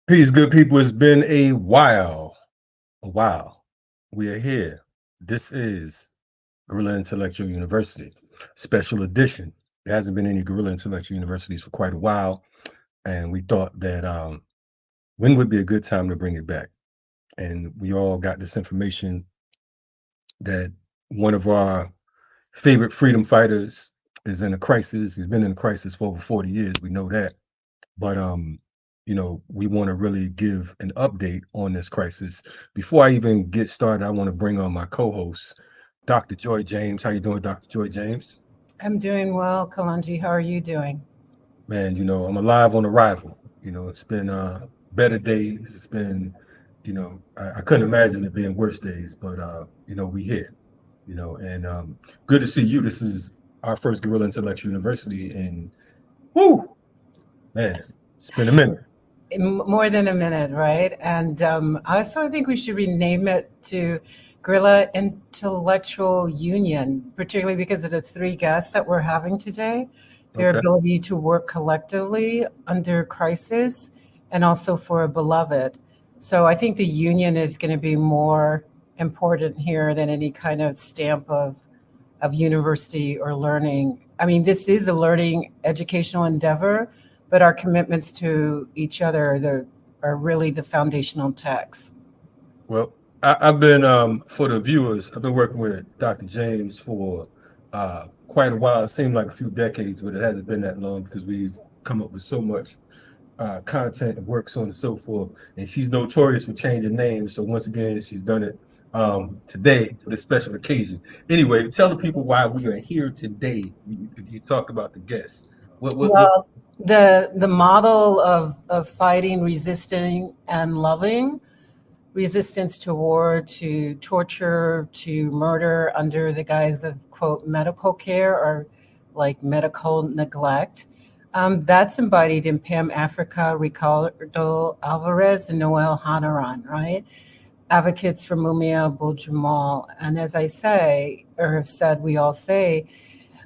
Peace, good people. It's been a while. A while. We are here. This is Gorilla Intellectual University, special edition. There hasn't been any Gorilla Intellectual Universities for quite a while, and we thought that when would be a good time to bring it back. And we all got this information that one of our favorite freedom fighters is in a crisis. He's been in a crisis for over 40 years. We know that. But we want to really give an update on this crisis. Before I even get started, I want to bring on my co-host, Dr. Joy James. How you doing, Dr. Joy James? I'm doing well, Kalanji. How are you doing? Man, I'm alive on arrival. It's been better days. It's been, I couldn't imagine it being worse days, but we here, and good to see you. This is our first Guerrilla Intellectual University, and whoo, man, it's been a minute. More than a minute, right? And I also think we should rename it to Guerrilla Intellectual Union, particularly because of the three guests that we're having today, their Okay. ability to work collectively under crisis and also for a beloved. So I think the union is going to be more important here than any kind of stamp of university or learning. I mean, this is a learning educational endeavor, but our commitments to each other are really the foundational text. Well, I've been for the viewers, I've been working with Dr. James for quite a while. It seemed like a few decades, but it hasn't been that long because we've come up with so much content and work, so on and so forth. And she's notorious for changing names. So once again, she's done it today for this special occasion. Anyway, tell the people why we are here today. You talked about the guests. What Well, the model of fighting, resisting, and loving, resistance to war, to torture, to murder under the guise of, quote, medical care or like medical neglect. That's embodied in Pam Africa, Ricardo Alvarez, and Noel Hanaran, right? Advocates for Mumia Abu-Jamal. And as I say, or have said, we all say,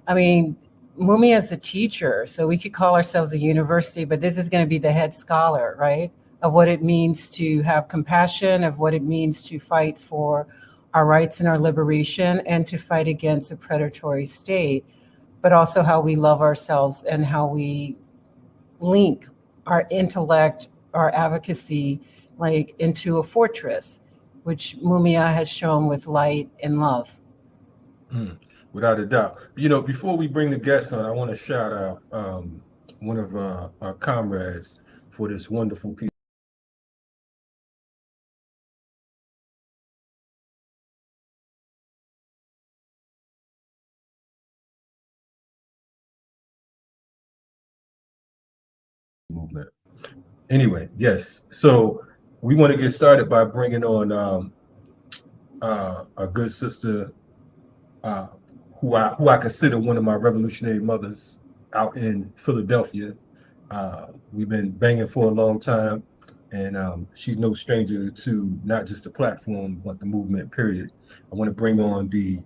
I mean, Mumia is a teacher, so we could call ourselves a university, but this is going to be the head scholar, right? Of what it means to have compassion, of what it means to fight for our rights and our liberation, and to fight against a predatory state, but also how we love ourselves and how we link our intellect, our advocacy, like into a fortress, which Mumia has shown with light and love. Mm, without a doubt. Before we bring the guests on, I want to shout out one of our comrades for this wonderful piece movement. Anyway, yes. So we want to get started by bringing on a good sister uh, who I consider one of my revolutionary mothers out in Philadelphia. We've been banging for a long time, and she's no stranger to not just the platform but the movement. Period. I want to bring on the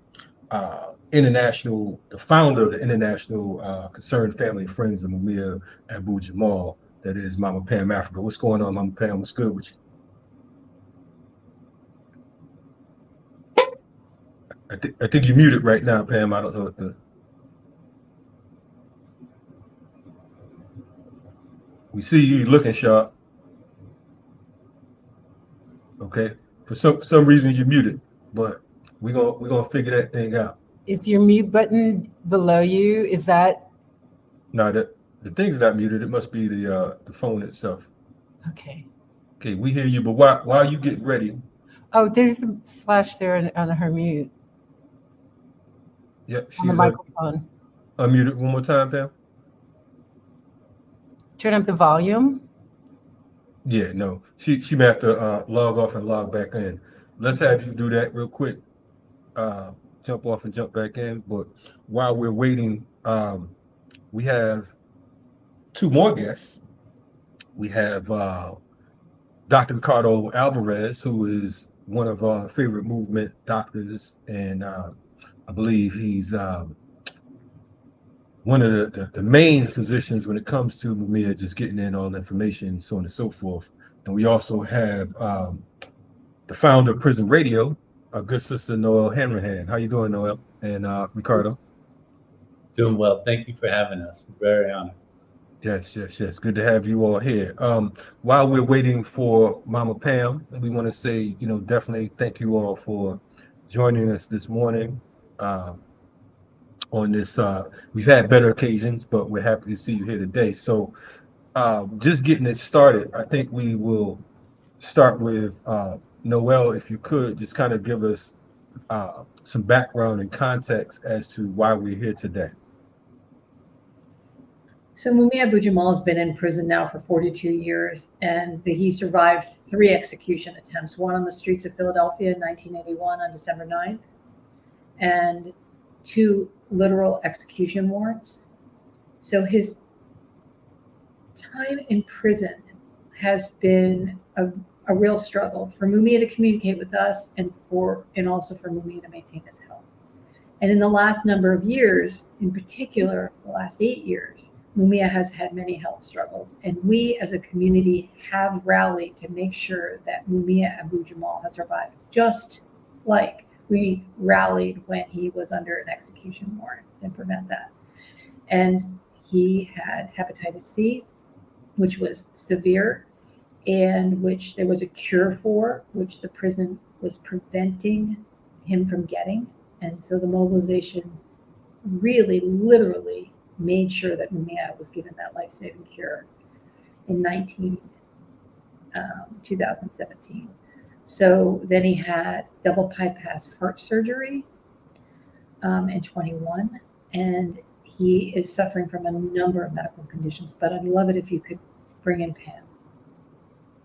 founder of the International Concerned Family and Friends of Mumia Abu-Jamal. That is Mama Pam Africa. What's going on, Mama Pam? What's good with you? I think you're muted right now, Pam. I don't know what the. We see you looking sharp. Okay. For some reason you're muted, but we're gonna figure that thing out. Is your mute button below you? Is that Now that the thing's not muted, it must be the phone itself. okay? Okay, we hear you, but while you get ready, Oh, there's a slash there on her mute yep, on the she's microphone. unmuted one more time, Pam. Turn up the volume. Yeah, no, she may have to log off and log back in. Let's have you do that real quick. Uh, Jump off and jump back in. But while we're waiting, we have two more guests. We have Dr. Ricardo Alvarez, who is one of our favorite movement doctors, and I believe he's one of the main physicians when it comes to Mumia, just getting in all the information, so on and so forth. And we also have the founder of Prison Radio, our good sister Noel Hanrahan. How you doing, Noel? And Ricardo. Doing well. Thank you for having us. We're very honored. Yes, yes, yes. Good to have you all here. While we're waiting for Mama Pam, we want to say, definitely thank you all for joining us this morning uh, on this. We've had better occasions, but we're happy to see you here today. So, just getting it started, I think we will start with Noel, if you could just kind of give us some background and context as to why we're here today. So Mumia Abu-Jamal has been in prison now for 42 years, and he survived 3 execution attempts, one on the streets of Philadelphia in 1981 on December 9th, and 2 literal execution warrants. So his time in prison has been a real struggle for Mumia to communicate with us and also for Mumia to maintain his health. And in the last number of years, in particular, the last 8 years, Mumia has had many health struggles, and we as a community have rallied to make sure that Mumia Abu-Jamal has survived, just like we rallied when he was under an execution warrant and prevent that. And he had hepatitis C, which was severe, and which there was a cure for, which the prison was preventing him from getting. And so the mobilization really, literally made sure that Mumia was given that life-saving cure in 2017. So then he had double bypass heart surgery in 21, and he is suffering from a number of medical conditions. But I'd love it if you could bring in Pam.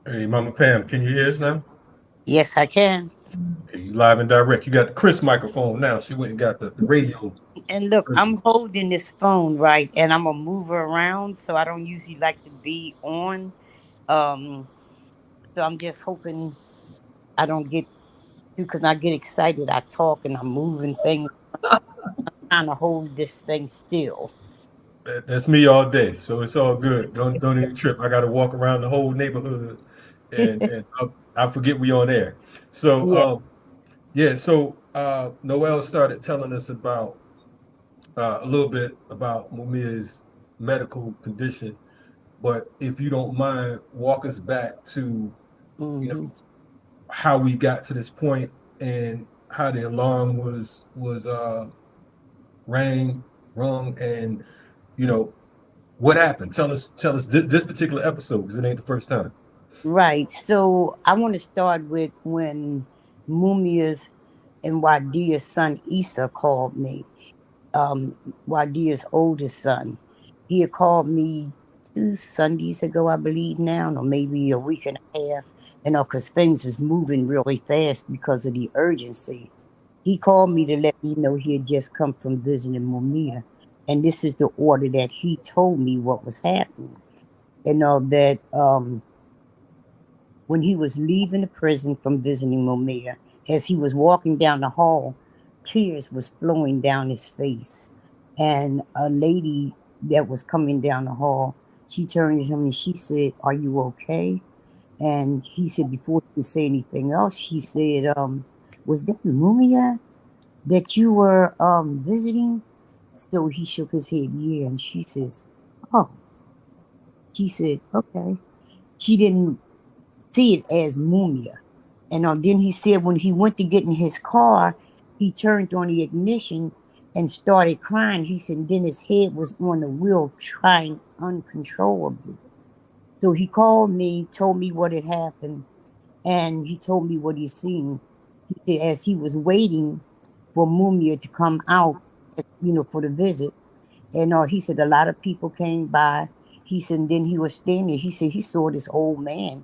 Hey, Mama Pam, can you hear us now? Yes, I can. Hey, you live and direct. You got the Chris microphone now. She went and got the radio. And look, version. I'm holding this phone, right? And I'm gonna move her around, so I don't usually like to be on. Um, so I'm just hoping I don't get too, because I get excited. I talk and I'm moving things, trying to hold this thing still. That's me all day, so it's all good. Don't even trip. I got to walk around the whole neighborhood, and I forget we on air. So Yeah, yeah, so Noel started telling us about a little bit about Mumia's medical condition, but if you don't mind, walk us back to you know hmm how we got to this point and how the alarm was rang rung, and you know what happened. Tell us this particular episode because it ain't the first time. right. So I want to start with when Mumia's and Wadia's son Issa called me. um Wadia's oldest son. He had called me 2 Sundays ago, I believe now, or maybe a week and a half. Because things is moving really fast because of the urgency. He called me to let me know he had just come from visiting Mumia. And this is the order that he told me what was happening. That when he was leaving the prison from visiting Mumia, as he was walking down the hall, tears was flowing down his face. And a lady that was coming down the hall, she turned to him and she said, "Are you okay?" And he said, before he could say anything else, he said, "Was that Mumia that you were visiting?" So he shook his head, yeah. And she says, "Oh." She said, "Okay." She didn't see it as Mumia. And then he said when he went to get in his car, he turned on the ignition and started crying. He said then his head was on the wheel trying uncontrollably. So he called me, told me what had happened, and he told me what he seen. He said as he was waiting for Mumia to come out, for the visit, and he said a lot of people came by. He said, and then he was standing. He said he saw this old man,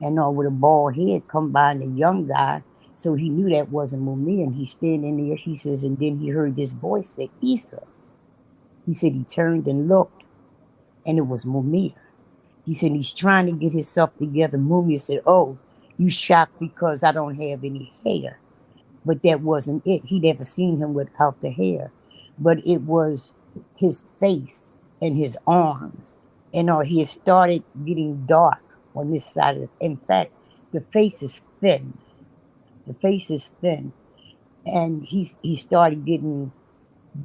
and with a bald head come by, and a young guy. So he knew that wasn't Mumia, and he's standing there. He says, and then he heard this voice that Issa. He said he turned and looked, and it was Mumia. He said he's trying to get himself together. Mumia said, "Oh, you shocked because I don't have any hair." But that wasn't it. He never seen him without the hair, but it was his face and his arms, and he had started getting dark on this side of it. In fact, the face is thin. The face is thin, and he started getting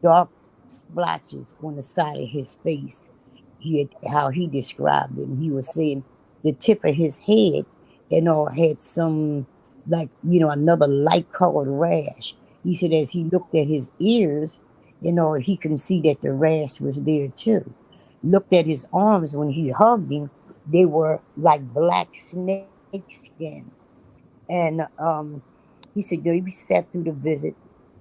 dark splotches on the side of his face. He had, how he described it, and he was saying the tip of his head and all had some, like, another light colored rash. He said as he looked at his ears, he can see that the rash was there too. Looked at his arms when he hugged him, they were like black snake skin. And he said, he sat through the visit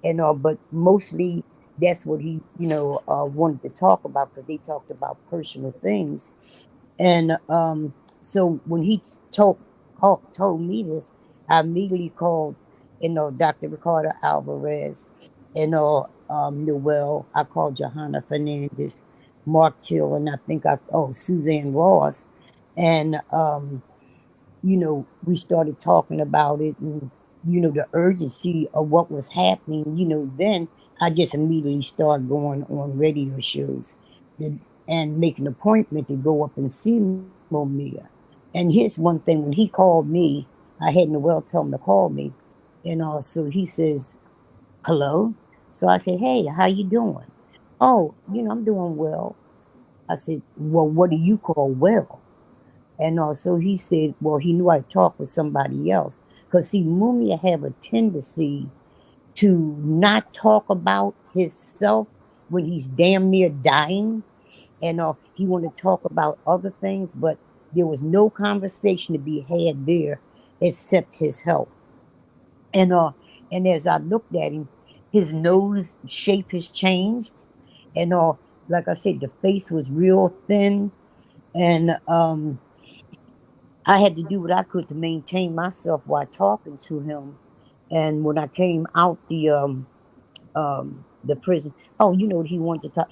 and all, but mostly that's what he, wanted to talk about, because they talked about personal things. And so when he told me this, I immediately called, Dr. Ricardo Alvarez, Noel. I called Johanna Fernandez, Mark Till, and I think Suzanne Ross. And we started talking about it, and, the urgency of what was happening, then I just immediately started going on radio shows and making an appointment to go up and see Mumia. And here's one thing, when he called me, I had Noel tell him to call me. And so he says, hello. So I said, hey, how you doing? Oh, I'm doing well. I said, well, what do you call well? And also he said, well, he knew I talked with somebody else. Because see, Mumia have a tendency to not talk about himself when he's damn near dying. And he want to talk about other things, but there was no conversation to be had there except his health. And and as I looked at him, his nose shape has changed. And like I said, the face was real thin. And I had to do what I could to maintain myself while talking to him. And when I came out the prison, oh, he wanted to talk.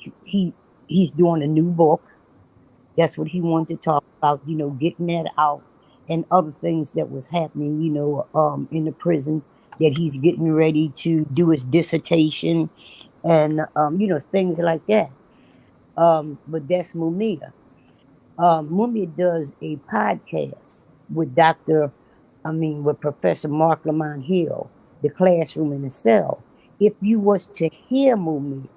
He's doing a new book. That's what he wanted to talk about. Getting that out and other things that was happening. In the prison, that he's getting ready to do his dissertation, and things like that. But that's Mumia. Mumia does a podcast with with Professor Mark Lamont Hill, The Classroom in the Cell. If you was to hear Mumia,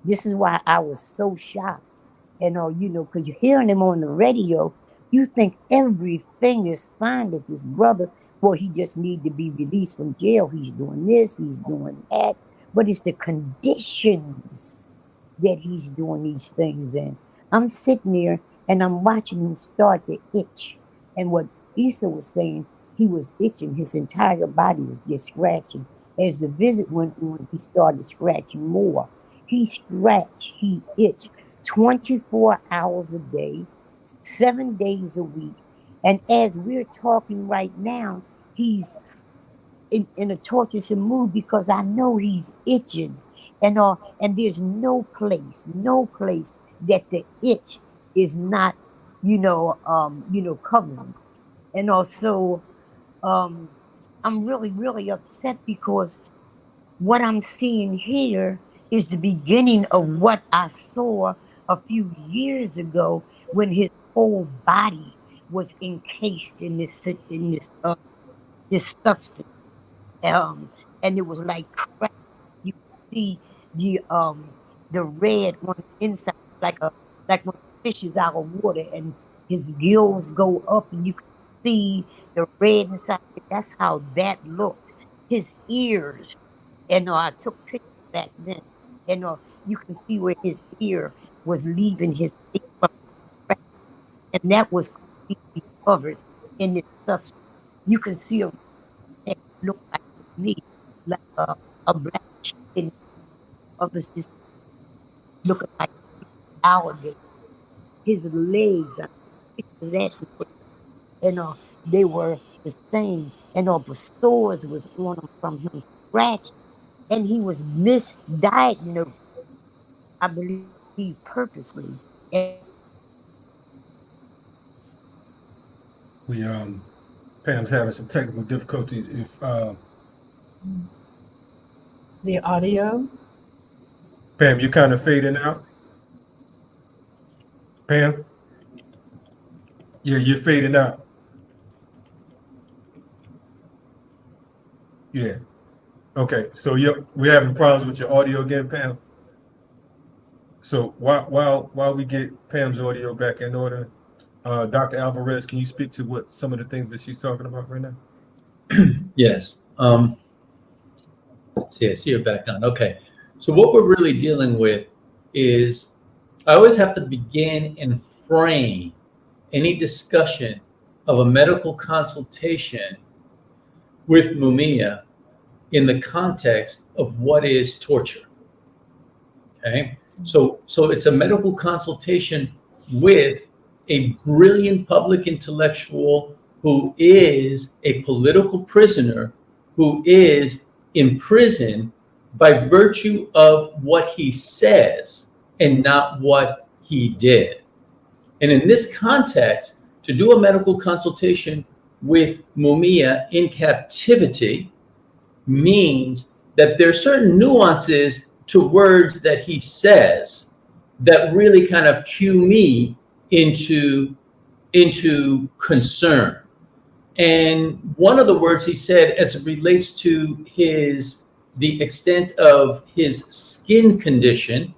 this is why I was so shocked. And because you're hearing him on the radio, you think everything is fine with this brother. Well, he just need to be released from jail. He's doing this, he's doing that. But it's the conditions that he's doing these things in. I'm sitting there and I'm watching him start to itch. And what Issa was saying, he was itching. His entire body was just scratching. As the visit went on, he started scratching more. He scratched, he itched 24 hours a day, 7 days a week. And as we're talking right now, he's in a torturous mood because I know he's itching. And there's no place that the itch is not, covering. And also, I'm really, really upset because what I'm seeing here is the beginning of what I saw a few years ago when his whole body was encased in this substance, and it was like crack. You could see the red on the inside, like when a fish is out of water and his gills go up, and you can see the red inside. That's how that looked. His ears, and I took pictures back then. And you can see where his ear was leaving his face from the crack, and that was completely covered in this substance. You can see a neck look like to me, like a black chicken. Others just looking like alligator. His legs, I picture that, and they were the same, and the sores was on him from him scratching, and he was misdiagnosed, I believe, purposely. We Pam's having some technical difficulties. If The audio. Pam, you kind of fading out. Pam, Yeah, you're fading out. Yeah. Okay. So we're having problems with your audio again, Pam. So while we get Pam's audio back in order, Dr. Alvarez, can you speak to what some of the things that she's talking about right now? Yes. Let's see. I see her back on. Okay. So what we're really dealing with is I always have to begin and frame any discussion of a medical consultation with Mumia in the context of what is torture. Okay. So it's a medical consultation with a brilliant public intellectual who is a political prisoner, who is in prison by virtue of what he says and not what he did. And in this context, to do a medical consultation with Mumia in captivity means that there are certain nuances to words that he says that really kind of cue me into concern. And one of the words he said as it relates to the extent of his skin condition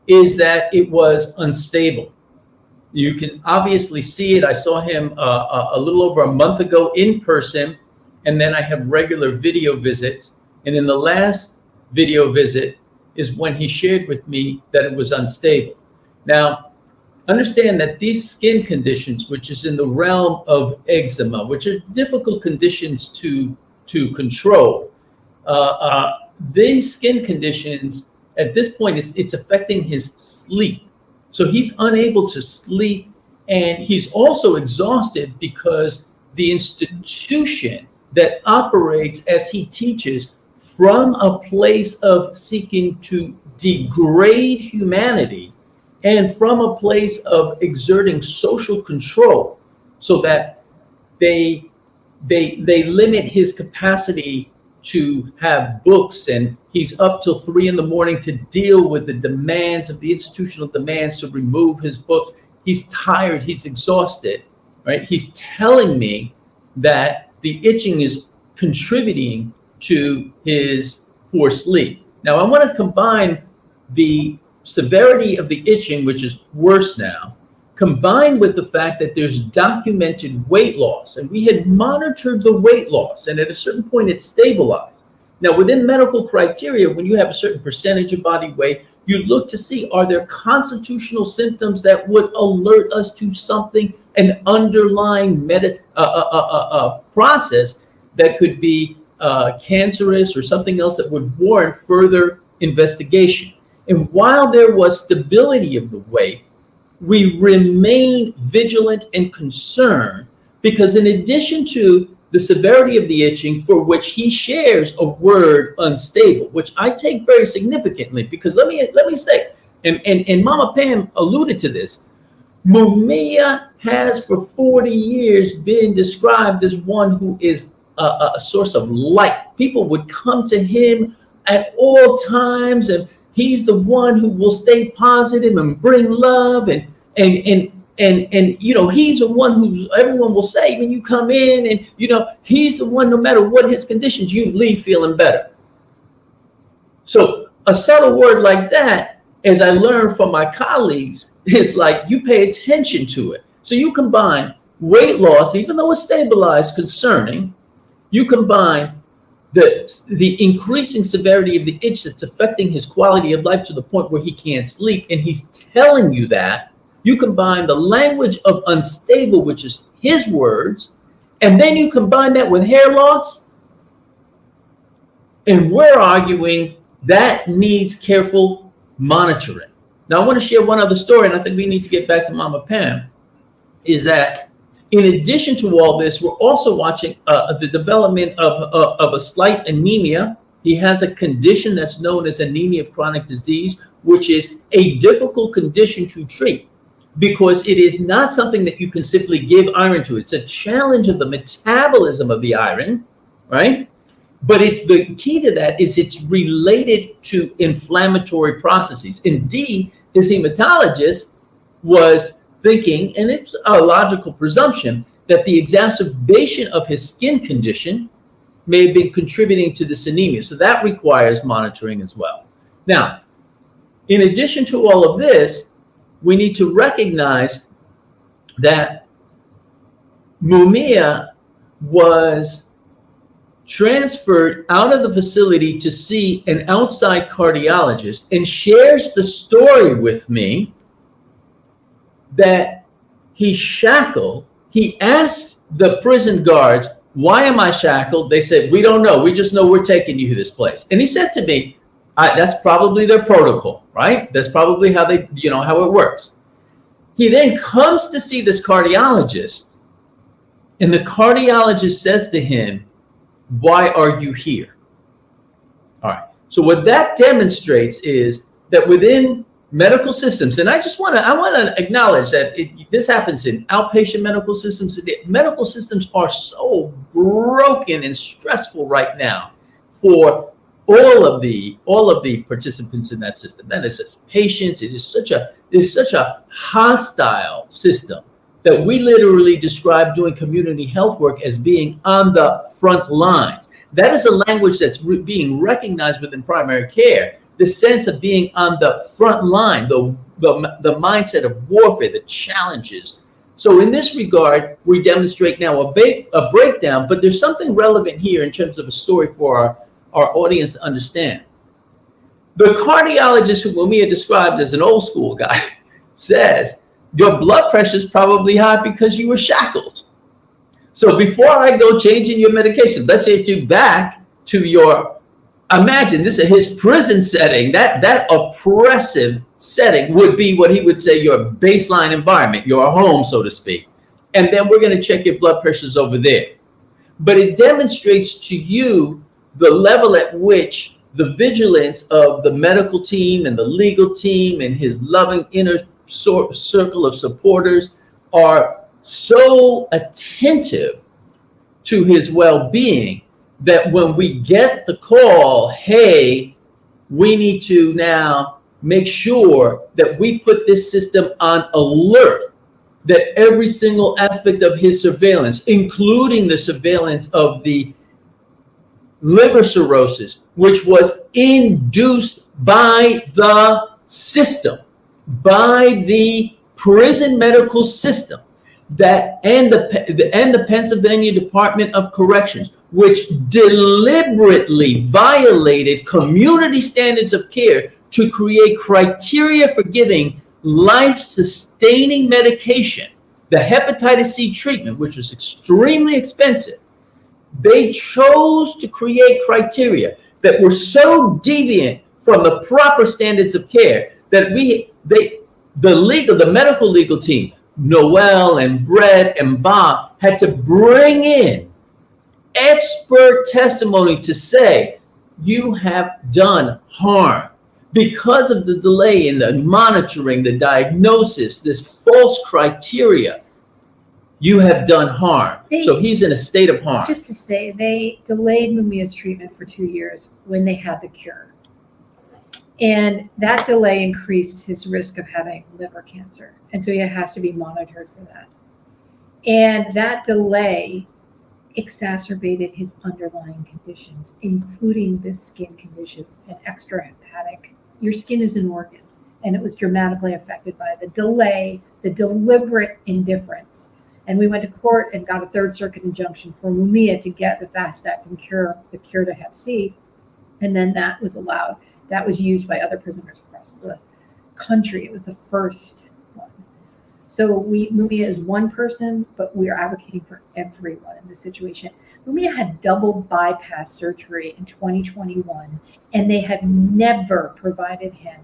is that it was unstable. You can obviously see it. I saw him a little over a month ago in person, and then I have regular video visits. And in the last video visit is when he shared with me that it was unstable. Now, understand that these skin conditions, which is in the realm of eczema, which are difficult conditions to control, these skin conditions, at this point, it's affecting his sleep. So he's unable to sleep, and he's also exhausted because the institution that operates as he teaches from a place of seeking to degrade humanity and from a place of exerting social control so that they limit his capacity to have books, and he's up till 3 a.m. to deal with the demands of the institutional demands to remove his books. He's tired, he's exhausted, right? He's telling me that the itching is contributing to his poor sleep. Now, I want to combine the severity of the itching, which is worse now, combined with the fact that there's documented weight loss, and we had monitored the weight loss, and at a certain point it stabilized. Now, within medical criteria, when you have a certain percentage of body weight, you look to see, are there constitutional symptoms that would alert us to something, an underlying process that could be cancerous or something else that would warrant further investigation. And while there was stability of the weight, we remain vigilant and concerned because in addition to the severity of the itching, for which he shares a word unstable, which I take very significantly, because let me say, and Mama Pam alluded to this, Mumia has for 40 years been described as one who is a source of light. People would come to him at all times, and he's the one who will stay positive and bring love, and you know, he's the one who everyone will say when you come in, and you know, he's the one, no matter what his conditions, you leave feeling better. So a subtle word like that, as I learned from my colleagues, is like you pay attention to it. So you combine weight loss, even though it's stabilized, concerning, you combine the increasing severity of the itch that's affecting his quality of life to the point where he can't sleep, and he's telling you that. You combine the language of unstable, which is his words, and then you combine that with hair loss, and we're arguing that needs careful monitoring. Now, I want to share one other story, and I think we need to get back to Mama Pam, is that in addition to all this, we're also watching the development of a slight anemia. He has a condition that's known as anemia of chronic disease, which is a difficult condition to treat because it is not something that you can simply give iron to. It's a challenge of the metabolism of the iron, right? But the key to that is it's related to inflammatory processes. Indeed, his hematologist was thinking, and it's a logical presumption, that the exacerbation of his skin condition may have been contributing to this anemia. So that requires monitoring as well. Now, in addition to all of this, we need to recognize that Mumia was transferred out of the facility to see an outside cardiologist, and shares the story with me that he's shackled. He asked the prison guards, "Why am I shackled?" They said, "We don't know. We just know we're taking you to this place." And he said to me, that's probably their protocol, right? That's probably how they, how it works. He then comes to see this cardiologist, and the cardiologist says to him, "Why are you here?" All right. So what that demonstrates is that within medical systems, and I want to acknowledge that this happens in outpatient medical systems. Medical systems are so broken and stressful right now for all of the participants in that system. That is patients. It is such a hostile system that we literally describe doing community health work as being on the front lines. That is a language that's being recognized within primary care. The sense of being on the front line, the mindset of warfare, the challenges. So in this regard, we demonstrate now a breakdown, but there's something relevant here in terms of a story for our audience to understand. The cardiologist who Mumia described as an old school guy says, "Your blood pressure is probably high because you were shackled. So before I go changing your medication, let's get you back to your," imagine this is his prison setting, that oppressive setting would be what he would say your baseline environment, your home, so to speak. And then we're going to check your blood pressures over there. But it demonstrates to you the level at which the vigilance of the medical team and the legal team and his loving inner circle of supporters are so attentive to his well-being that when we get the call, hey, we need to now make sure that we put this system on alert, that every single aspect of his surveillance, including the surveillance of the liver cirrhosis, which was induced by the system, by the prison medical system, and the Pennsylvania Department of Corrections, which deliberately violated community standards of care to create criteria for giving life-sustaining medication, the hepatitis C treatment, which was extremely expensive. They chose to create criteria that were so deviant from the proper standards of care that the medical legal team, Noel and Brett and Bob, had to bring in expert testimony to say, you have done harm because of the delay in the monitoring, the diagnosis, this false criteria. You have done harm. So he's in a state of harm. Just to say, they delayed Mumia's treatment for 2 years when they had the cure. And that delay increased his risk of having liver cancer. And so he has to be monitored for that. And that delay exacerbated his underlying conditions, including this skin condition, an extrahepatic. Your skin is an organ, and it was dramatically affected by the delay, the deliberate indifference. And we went to court and got a Third Circuit injunction for Mumia to get the fast-acting cure, the cure to Hep C. And then that was allowed. That was used by other prisoners across the country. It was the first one. So Mumia is one person, but we are advocating for everyone in this situation. Mumia had double bypass surgery in 2021, and they had never provided him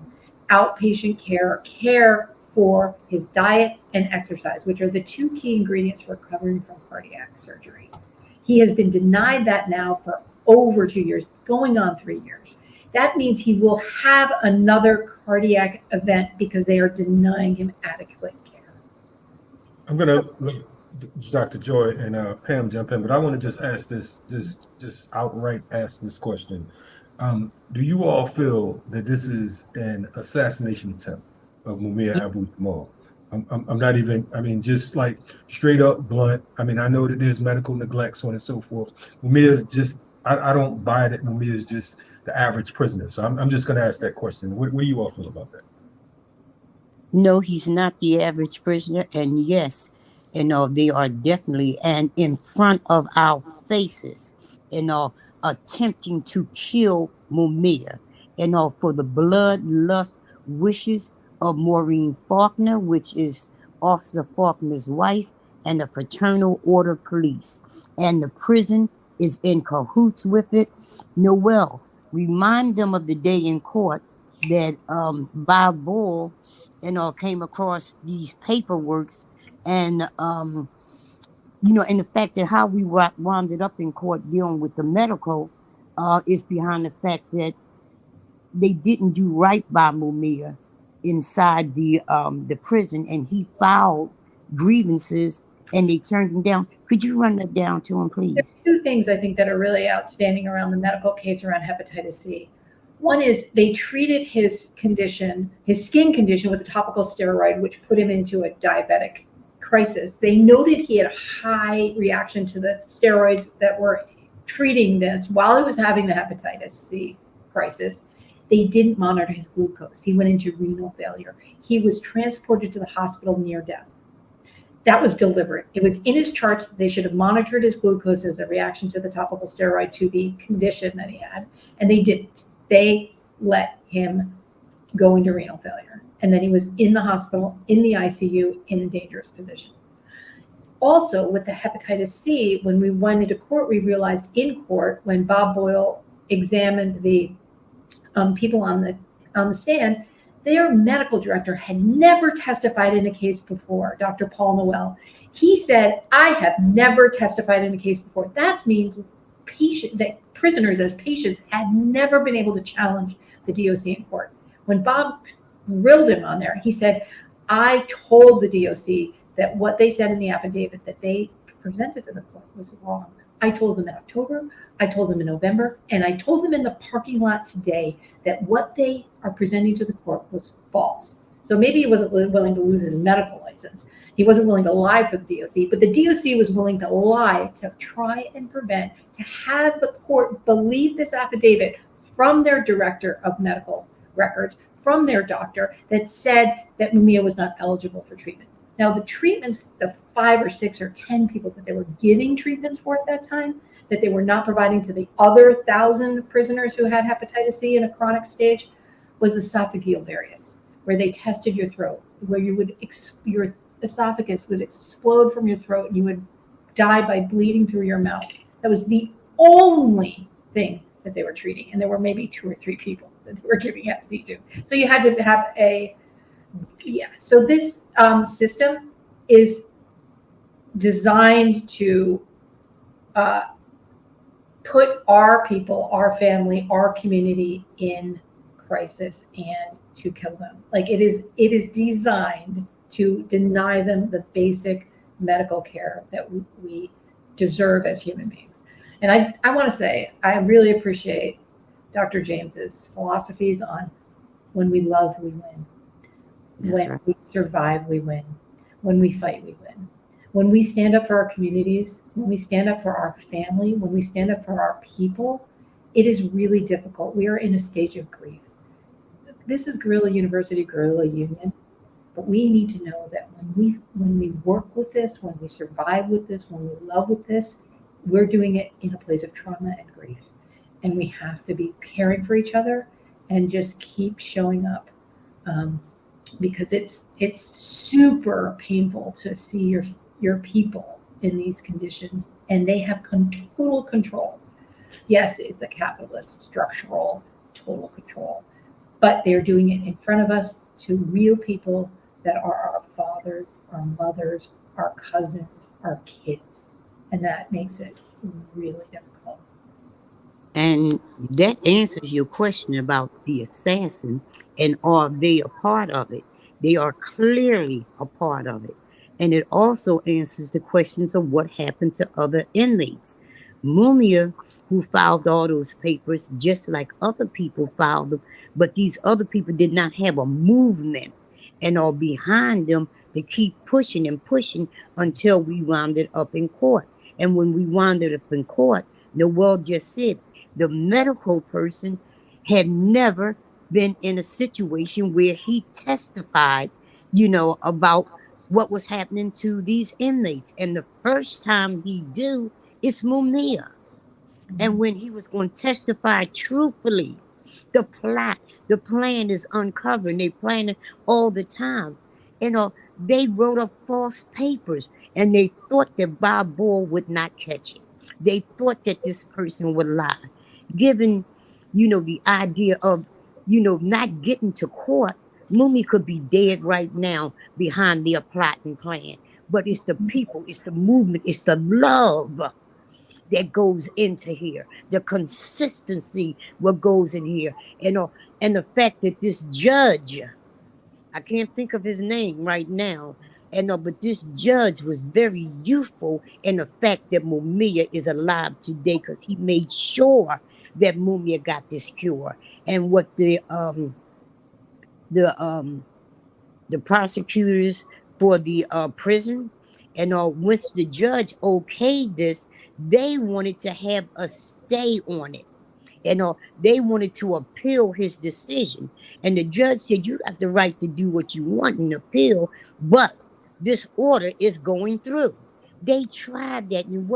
outpatient care for his diet and exercise, which are the two key ingredients for recovering from cardiac surgery. He has been denied that now for over 2 years, going on 3 years. That means he will have another cardiac event because they are denying him adequate care. I'm going to let Dr. Joy and Pam jump in, but I want to just ask just outright ask this question. Do you all feel that this is an assassination attempt of Mumia Abu-Jamal? I'm not even, I mean, just like straight up blunt. I mean, I know that there's medical neglect, so on and so forth. Mumia is just, I don't buy that Mumia is just the average prisoner. So I'm just going to ask that question. What do you all feel about that? No, he's not the average prisoner. And yes, they are definitely and in front of our faces, attempting to kill Mumia, for the bloodlust wishes of Maureen Faulkner, which is Officer Faulkner's wife, and the Fraternal Order Police. And the prison is in cahoots with it. Noel, remind them of the day in court that Bob Bull came across these paperworks and and the fact that how we wound up in court dealing with the medical is behind the fact that they didn't do right by Mumia inside the prison, and he filed grievances and they turned him down. Could you run that down to him, please? There's two things I think that are really outstanding around the medical case around hepatitis C. One is they treated his condition, his skin condition, with a topical steroid, which put him into a diabetic crisis. They noted he had a high reaction to the steroids that were treating this while he was having the hepatitis C crisis. They didn't monitor his glucose. He went into renal failure. He was transported to the hospital near death. That was deliberate. It was in his charts that they should have monitored his glucose as a reaction to the topical steroid to the condition that he had, and they didn't. They let him go into renal failure. And then he was in the hospital, in the ICU, in a dangerous position. Also, with the hepatitis C, when we went into court, we realized in court, when Bob Boyle examined the people on the stand, their medical director had never testified in a case before, Dr. Paul Noel. He said, I have never testified in a case before. That means that prisoners as patients had never been able to challenge the DOC in court. When Bob grilled him on there, he said, I told the DOC that what they said in the affidavit that they presented to the court was wrong. I told them in October, I told them in November, and I told them in the parking lot today that what they are presenting to the court was false. So maybe he wasn't willing to lose his medical license. He wasn't willing to lie for the DOC, but the DOC was willing to lie to try and prevent, to have the court believe this affidavit from their director of medical records, from their doctor, that said that Mumia was not eligible for treatment. Now, the treatments, the 5 or 6 or 10 people that they were giving treatments for at that time, that they were not providing to the other 1,000 prisoners who had hepatitis C in a chronic stage, was esophageal various, where they tested your throat, where your esophagus would explode from your throat and you would die by bleeding through your mouth. That was the only thing that they were treating. And there were maybe 2 or 3 people that they were giving hep C to. So you had to have so this system is designed to put our people, our family, our community in crisis and to kill them. Like it is designed to deny them the basic medical care that we deserve as human beings. And I want to say, I really appreciate Dr. James's philosophies on when we love, we win. When we survive, we win. When we fight, we win. When we stand up for our communities, when we stand up for our family, when we stand up for our people, it is really difficult. We are in a stage of grief. This is Guerrilla University, Guerrilla Union, but we need to know that when we work with this, when we survive with this, when we love with this, we're doing it in a place of trauma and grief. And we have to be caring for each other and just keep showing up. Because it's super painful to see your people in these conditions, and they have total control. Yes, it's a capitalist structural total control, but they're doing it in front of us to real people that are our fathers, our mothers, our cousins, our kids, and that makes it really difficult. And that answers your question about the assassin and are they a part of it? They are clearly a part of it. And it also answers the questions of what happened to other inmates. Mumia, who filed all those papers just like other people filed them, but these other people did not have a movement and are behind them to keep pushing and pushing until we wound it up in court. And when we wound it up in court, Noel just said the medical person had never been in a situation where he testified, about what was happening to these inmates. And the first time he do, it's Mumia. And when he was going to testify truthfully, the plot, the plan is uncovered. They plan it all the time. They wrote up false papers and they thought that Bob Ball would not catch it. They thought that this person would lie. Given, the idea of, not getting to court, Mumi could be dead right now behind their plot and plan. But it's the people, it's the movement, it's the love that goes into here, the consistency what goes in here, and the fact that this judge, I can't think of his name right now, but this judge was very youthful in the fact that Mumia is alive today because he made sure that Mumia got this cure. And what the prosecutors for the prison, and once the judge okayed this, they wanted to have a stay on it. They wanted to appeal his decision. And the judge said, you have the right to do what you want in appeal, but this order is going through. They tried that, and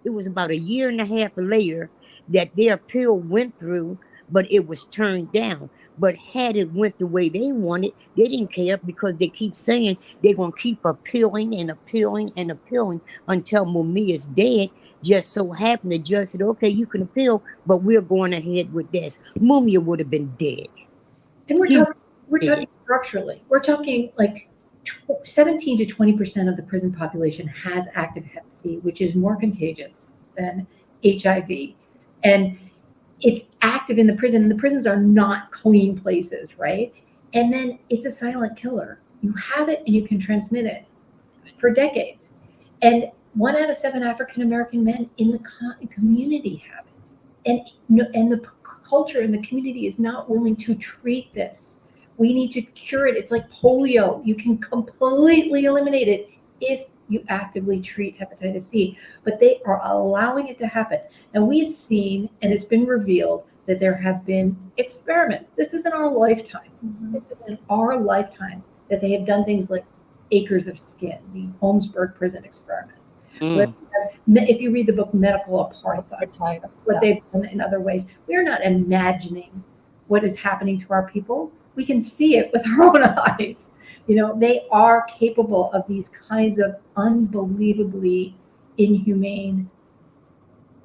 it was about a year and a half later that their appeal went through, but it was turned down. But had it went the way they wanted, they didn't care because they keep saying they're going to keep appealing and appealing and appealing until Mumia is dead. Just so happened the judge said, okay, you can appeal, but we're going ahead with this. Mumia would have been dead. And we're talking structurally. We're talking like 17 to 20% of the prison population has active Hep C, which is more contagious than HIV. And it's active in the prison, and the prisons are not clean places, right? And then it's a silent killer. You have it and you can transmit it for decades. And 1 out of 7 African-American men in the community have it. And the culture in the community is not willing to treat this. We need to cure it. It's like polio. You can completely eliminate it if you actively treat hepatitis C, but they are allowing it to happen. And we have seen, and it's been revealed, that there have been experiments. This is in our lifetime. This is in our lifetimes that they have done things like acres of skin, the Holmesburg prison experiments. If you read the book Medical Apartheid, what they've done in other ways, we're not imagining what is happening to our people. We can see it with our own eyes. They are capable of these kinds of unbelievably inhumane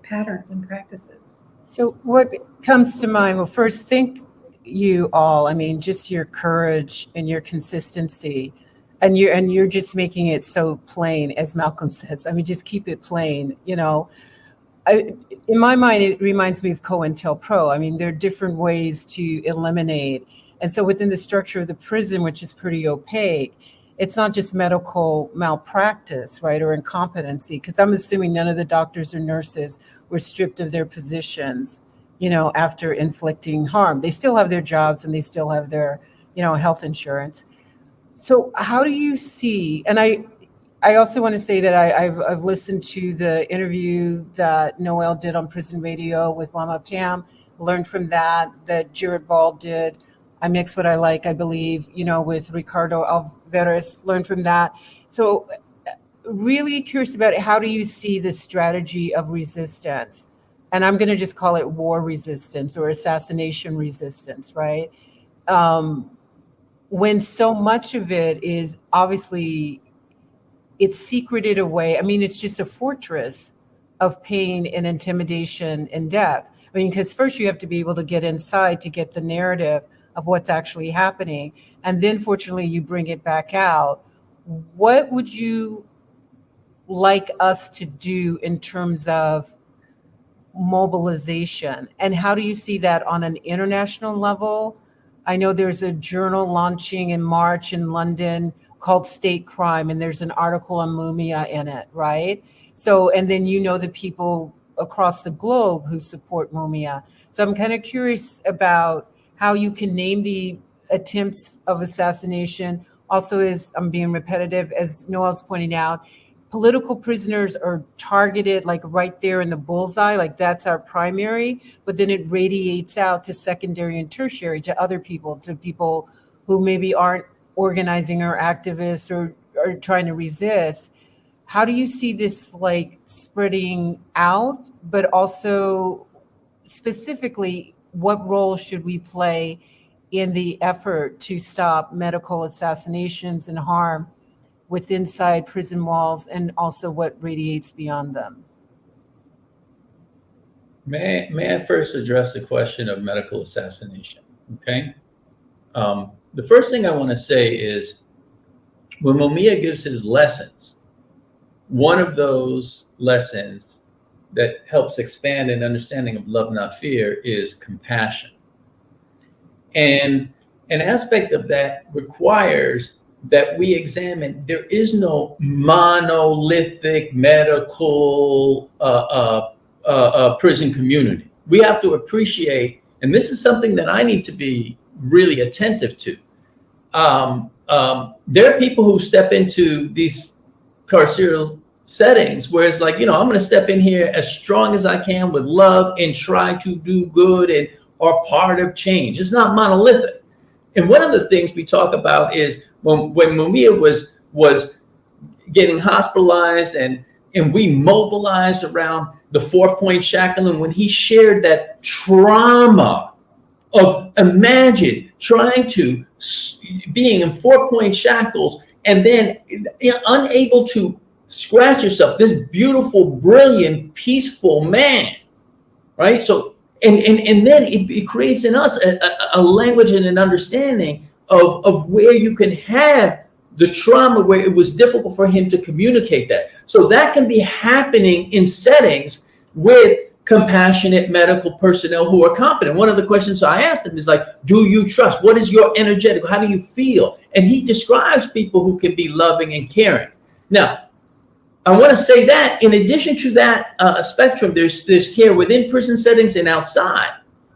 patterns and practices. So what comes to mind? Well, first, thank you all. I mean, just your courage and your consistency, and you're just making it so plain, as Malcolm says. I mean, just keep it plain. In my mind, it reminds me of COINTELPRO. I mean, there are different ways to eliminate. And so within the structure of the prison, which is pretty opaque, it's not just medical malpractice, right, or incompetency, because I'm assuming none of the doctors or nurses were stripped of their positions, after inflicting harm. They still have their jobs and they still have their, health insurance. So how do you see, and I also want to say that I've listened to the interview that Noel did on Prison Radio with Mama Pam, learned from that Jared Ball did. I Mix What I Like, I believe, with Ricardo Alvarez, learned from that. So really curious about it. How do you see the strategy of resistance? And I'm going to just call it war resistance or assassination resistance, right? When so much of it is obviously, it's secreted away. I mean, it's just a fortress of pain and intimidation and death. I mean, because first you have to be able to get inside to get the narrative of what's actually happening. And then fortunately you bring it back out. What would you like us to do in terms of mobilization? And how do you see that on an international level? I know there's a journal launching in March in London called State Crime, and there's an article on Mumia in it, right? So, and then the people across the globe who support Mumia. So I'm kind of curious about how you can name the attempts of assassination, also is, I'm being repetitive, as Noel's pointing out, political prisoners are targeted like right there in the bullseye, like that's our primary, but then it radiates out to secondary and tertiary, to other people, to people who maybe aren't organizing or activists or trying to resist. How do you see this like spreading out, but also specifically, what role should we play in the effort to stop medical assassinations and harm with inside prison walls, and also what radiates beyond them? May I first address the question of medical assassination? Okay. The first thing I want to say is when Mumia gives his lessons, one of those lessons that helps expand an understanding of love, not fear, is compassion. And an aspect of that requires that we examine, there is no monolithic medical prison community. We have to appreciate, and this is something that I need to be really attentive to. There are people who step into these carceral settings where it's like, I'm going to step in here as strong as I can with love and try to do good and are part of change. It's not monolithic. And one of the things we talk about is when Mumia was getting hospitalized and we mobilized around the 4-point shackling, when he shared that trauma of, imagine trying to being in 4-point shackles and then unable to scratch yourself, this beautiful, brilliant, peaceful man, right? So, and then it creates in us a language and an understanding of where you can have the trauma where it was difficult for him to communicate that. So that can be happening in settings with compassionate medical personnel who are competent. One of the questions I asked him is like, do you trust? What is your energetic? How do you feel? And he describes people who can be loving and caring. Now, I want to say that in addition to that spectrum, there's care within prison settings and outside.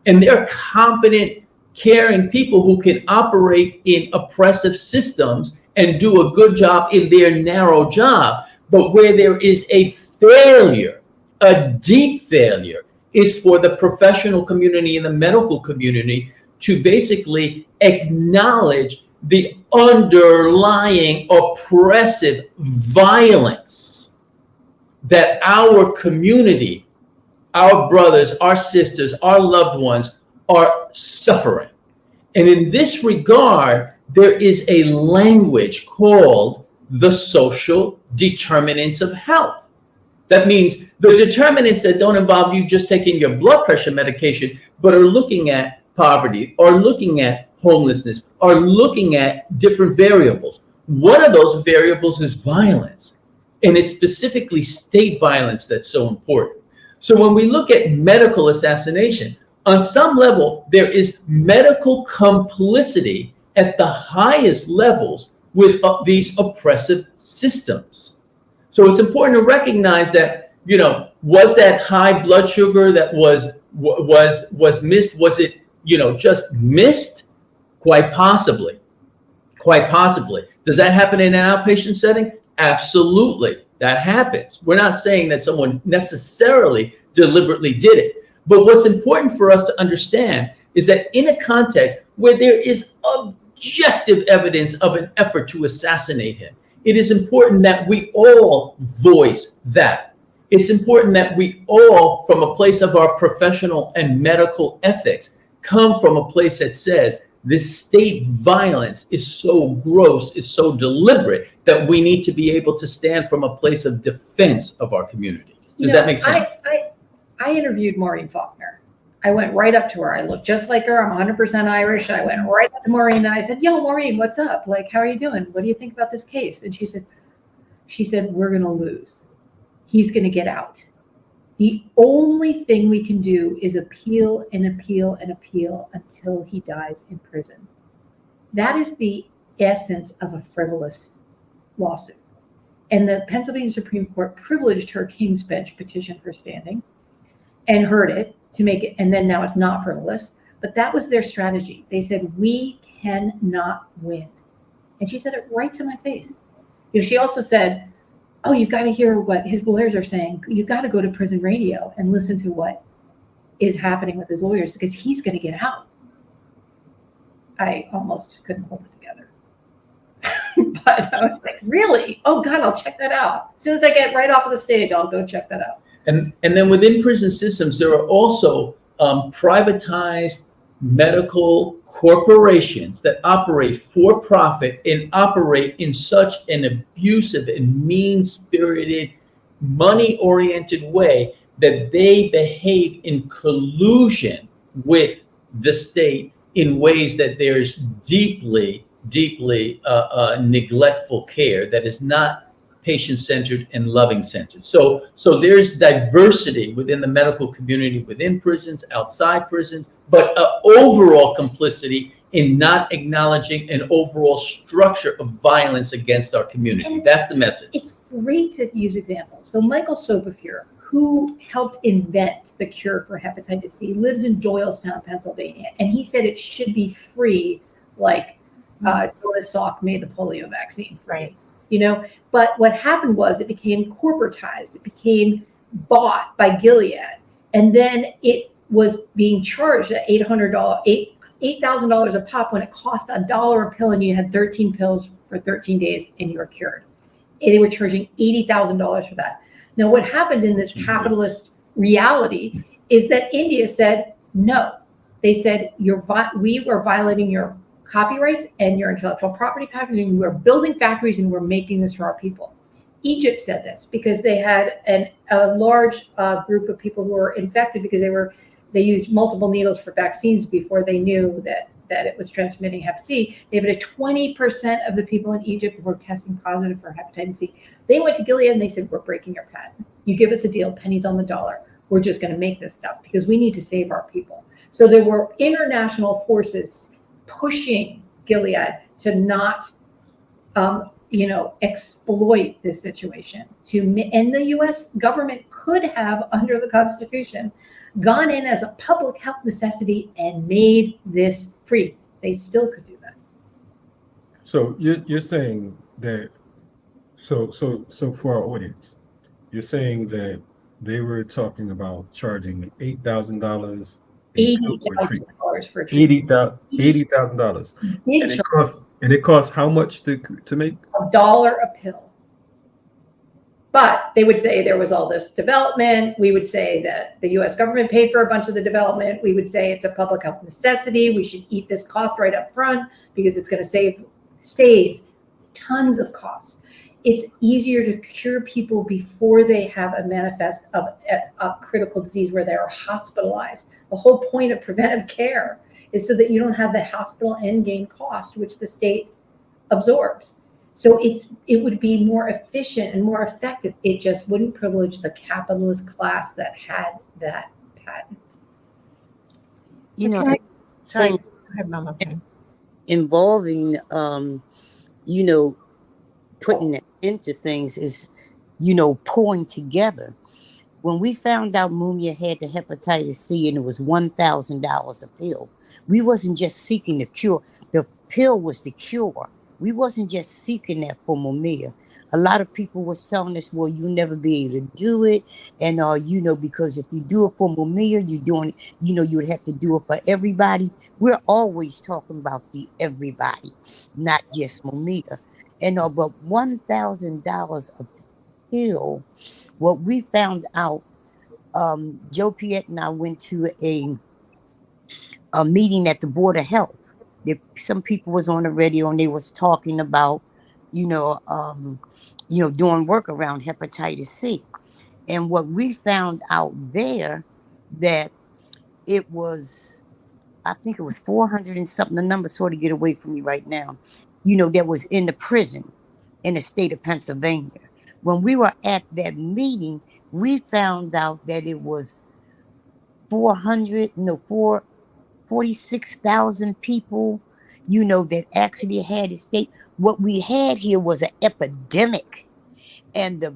And there are competent, caring people who can operate in oppressive systems and do a good job in their narrow job. But where there is a failure, a deep failure, is for the professional community and the medical community to basically acknowledge the underlying oppressive violence that our community, our brothers, our sisters, our loved ones are suffering. And in this regard, there is a language called the social determinants of health. That means the determinants that don't involve you just taking your blood pressure medication, but are looking at poverty, or looking at homelessness, or looking at different variables. One of those variables is violence. And it's specifically state violence that's so important. So when we look at medical assassination, on some level, there is medical complicity at the highest levels with these oppressive systems. So it's important to recognize that, was that high blood sugar that was missed? Was it, just missed? Quite possibly. Quite possibly. Does that happen in an outpatient setting? Absolutely. That happens. We're not saying that someone necessarily deliberately did it. But what's important for us to understand is that in a context where there is objective evidence of an effort to assassinate him, it is important that we all voice that. It's important that we all, from a place of our professional and medical ethics, come from a place that says this state violence is so gross, is so deliberate, that we need to be able to stand from a place of defense of our community. Does that make sense? I interviewed Maureen Faulkner. I went right up to her. I look just like her. I'm 100% Irish. I went right up to Maureen and I said, yo, Maureen, what's up? Like, how are you doing? What do you think about this case? And she said, we're going to lose. He's going to get out. The only thing we can do is appeal and appeal and appeal until he dies in prison. That is the essence of a frivolous lawsuit. And the Pennsylvania Supreme Court privileged her King's Bench petition for standing and heard it to make it, and then now it's not frivolous. But that was their strategy. They said, we cannot win. And she said it right to my face. She also said, oh, you've got to hear what his lawyers are saying. You've got to go to prison radio and listen to what is happening with his lawyers because he's going to get out. I almost couldn't hold it together. But I was like, really? Oh, God, I'll check that out. As soon as I get right off of the stage, I'll go check that out. And then within prison systems, there are also privatized medical corporations that operate for profit and operate in such an abusive and mean-spirited, money-oriented way that they behave in collusion with the state in ways that there's deeply neglectful care that is not patient-centered and loving-centered. So there's diversity within the medical community, within prisons, outside prisons, but overall complicity in not acknowledging an overall structure of violence against our community. That's the message. It's great to use examples. So Michael Sobofur, who helped invent the cure for hepatitis C, lives in Doylestown, Pennsylvania, and he said it should be free, like Jonas Salk made the polio vaccine free. Right. But what happened was it became corporatized. It became bought by Gilead. And then it was being charged at $8,000 a pop when it cost $1 a pill and you had 13 pills for 13 days and you were cured. And they were charging $80,000 for that. Now, what happened in this capitalist reality is that India said, no. They said, we were violating your copyrights and your intellectual property packaging. We're building factories and we're making this for our people. Egypt said this because they had a large group of people who were infected because they used multiple needles for vaccines before they knew that it was transmitting Hep C. They had 20% of the people in Egypt were testing positive for hepatitis C. They went to Gilead and they said, we're breaking your patent. You give us a deal, pennies on the dollar. We're just going to make this stuff because we need to save our people. So there were international forces pushing Gilead to not, exploit this situation. And the U.S. government could have, under the Constitution, gone in as a public health necessity and made this free. They still could do that. So you're saying that. So for our audience, you're saying that they were talking about charging $8,000. $80,000 for a treatment. $80,000. And it costs how much to make? $1 a pill. But they would say there was all this development. We would say that the U.S. government paid for a bunch of the development. We would say it's a public health necessity. We should eat this cost right up front because it's going to save tons of costs. It's easier to cure people before they have a manifest of a critical disease where they're hospitalized. The whole point of preventive care is so that you don't have the hospital end game cost, which the state absorbs. So it would be more efficient and more effective. It just wouldn't privilege the capitalist class that had that patent. Sorry. Go ahead, Mama. Involving, putting it into things is, pulling together. When we found out Mumia had the hepatitis C and it was $1,000 a pill, we wasn't just seeking the cure. The pill was the cure. We wasn't just seeking that for Mumia. A lot of people was telling us, well, you'll never be able to do it. And, because if you do it for Mumia, you're doing it, you would have to do it for everybody. We're always talking about the everybody, not just Mumia. And but $1,000 a pill, what we found out, Joe Piet and I went to a meeting at the Board of Health. Some people was on the radio and they was talking about, doing work around hepatitis C. And what we found out there, that it was, I think it was 400 and something, the number sort of get away from me right now, that was in the prison in the state of Pennsylvania. When we were at that meeting, we found out that it was 46,000 people, that actually had a state. What we had here was an epidemic, and the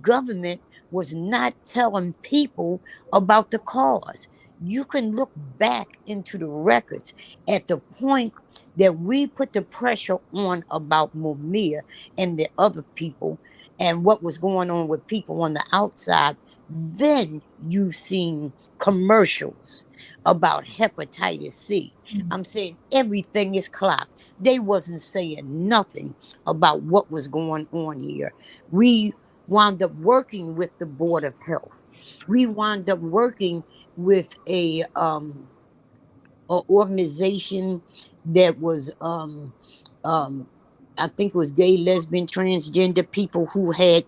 government was not telling people about the cause. you can look back into the records at the point that we put the pressure on about Mumia and the other people and what was going on with people on the outside. Then you've seen commercials about hepatitis C. I'm saying everything is clocked. They wasn't saying nothing about what was going on here. We wound up working with the Board of Health. We wound up working with a organization that was um I think it was gay, lesbian, transgender people who had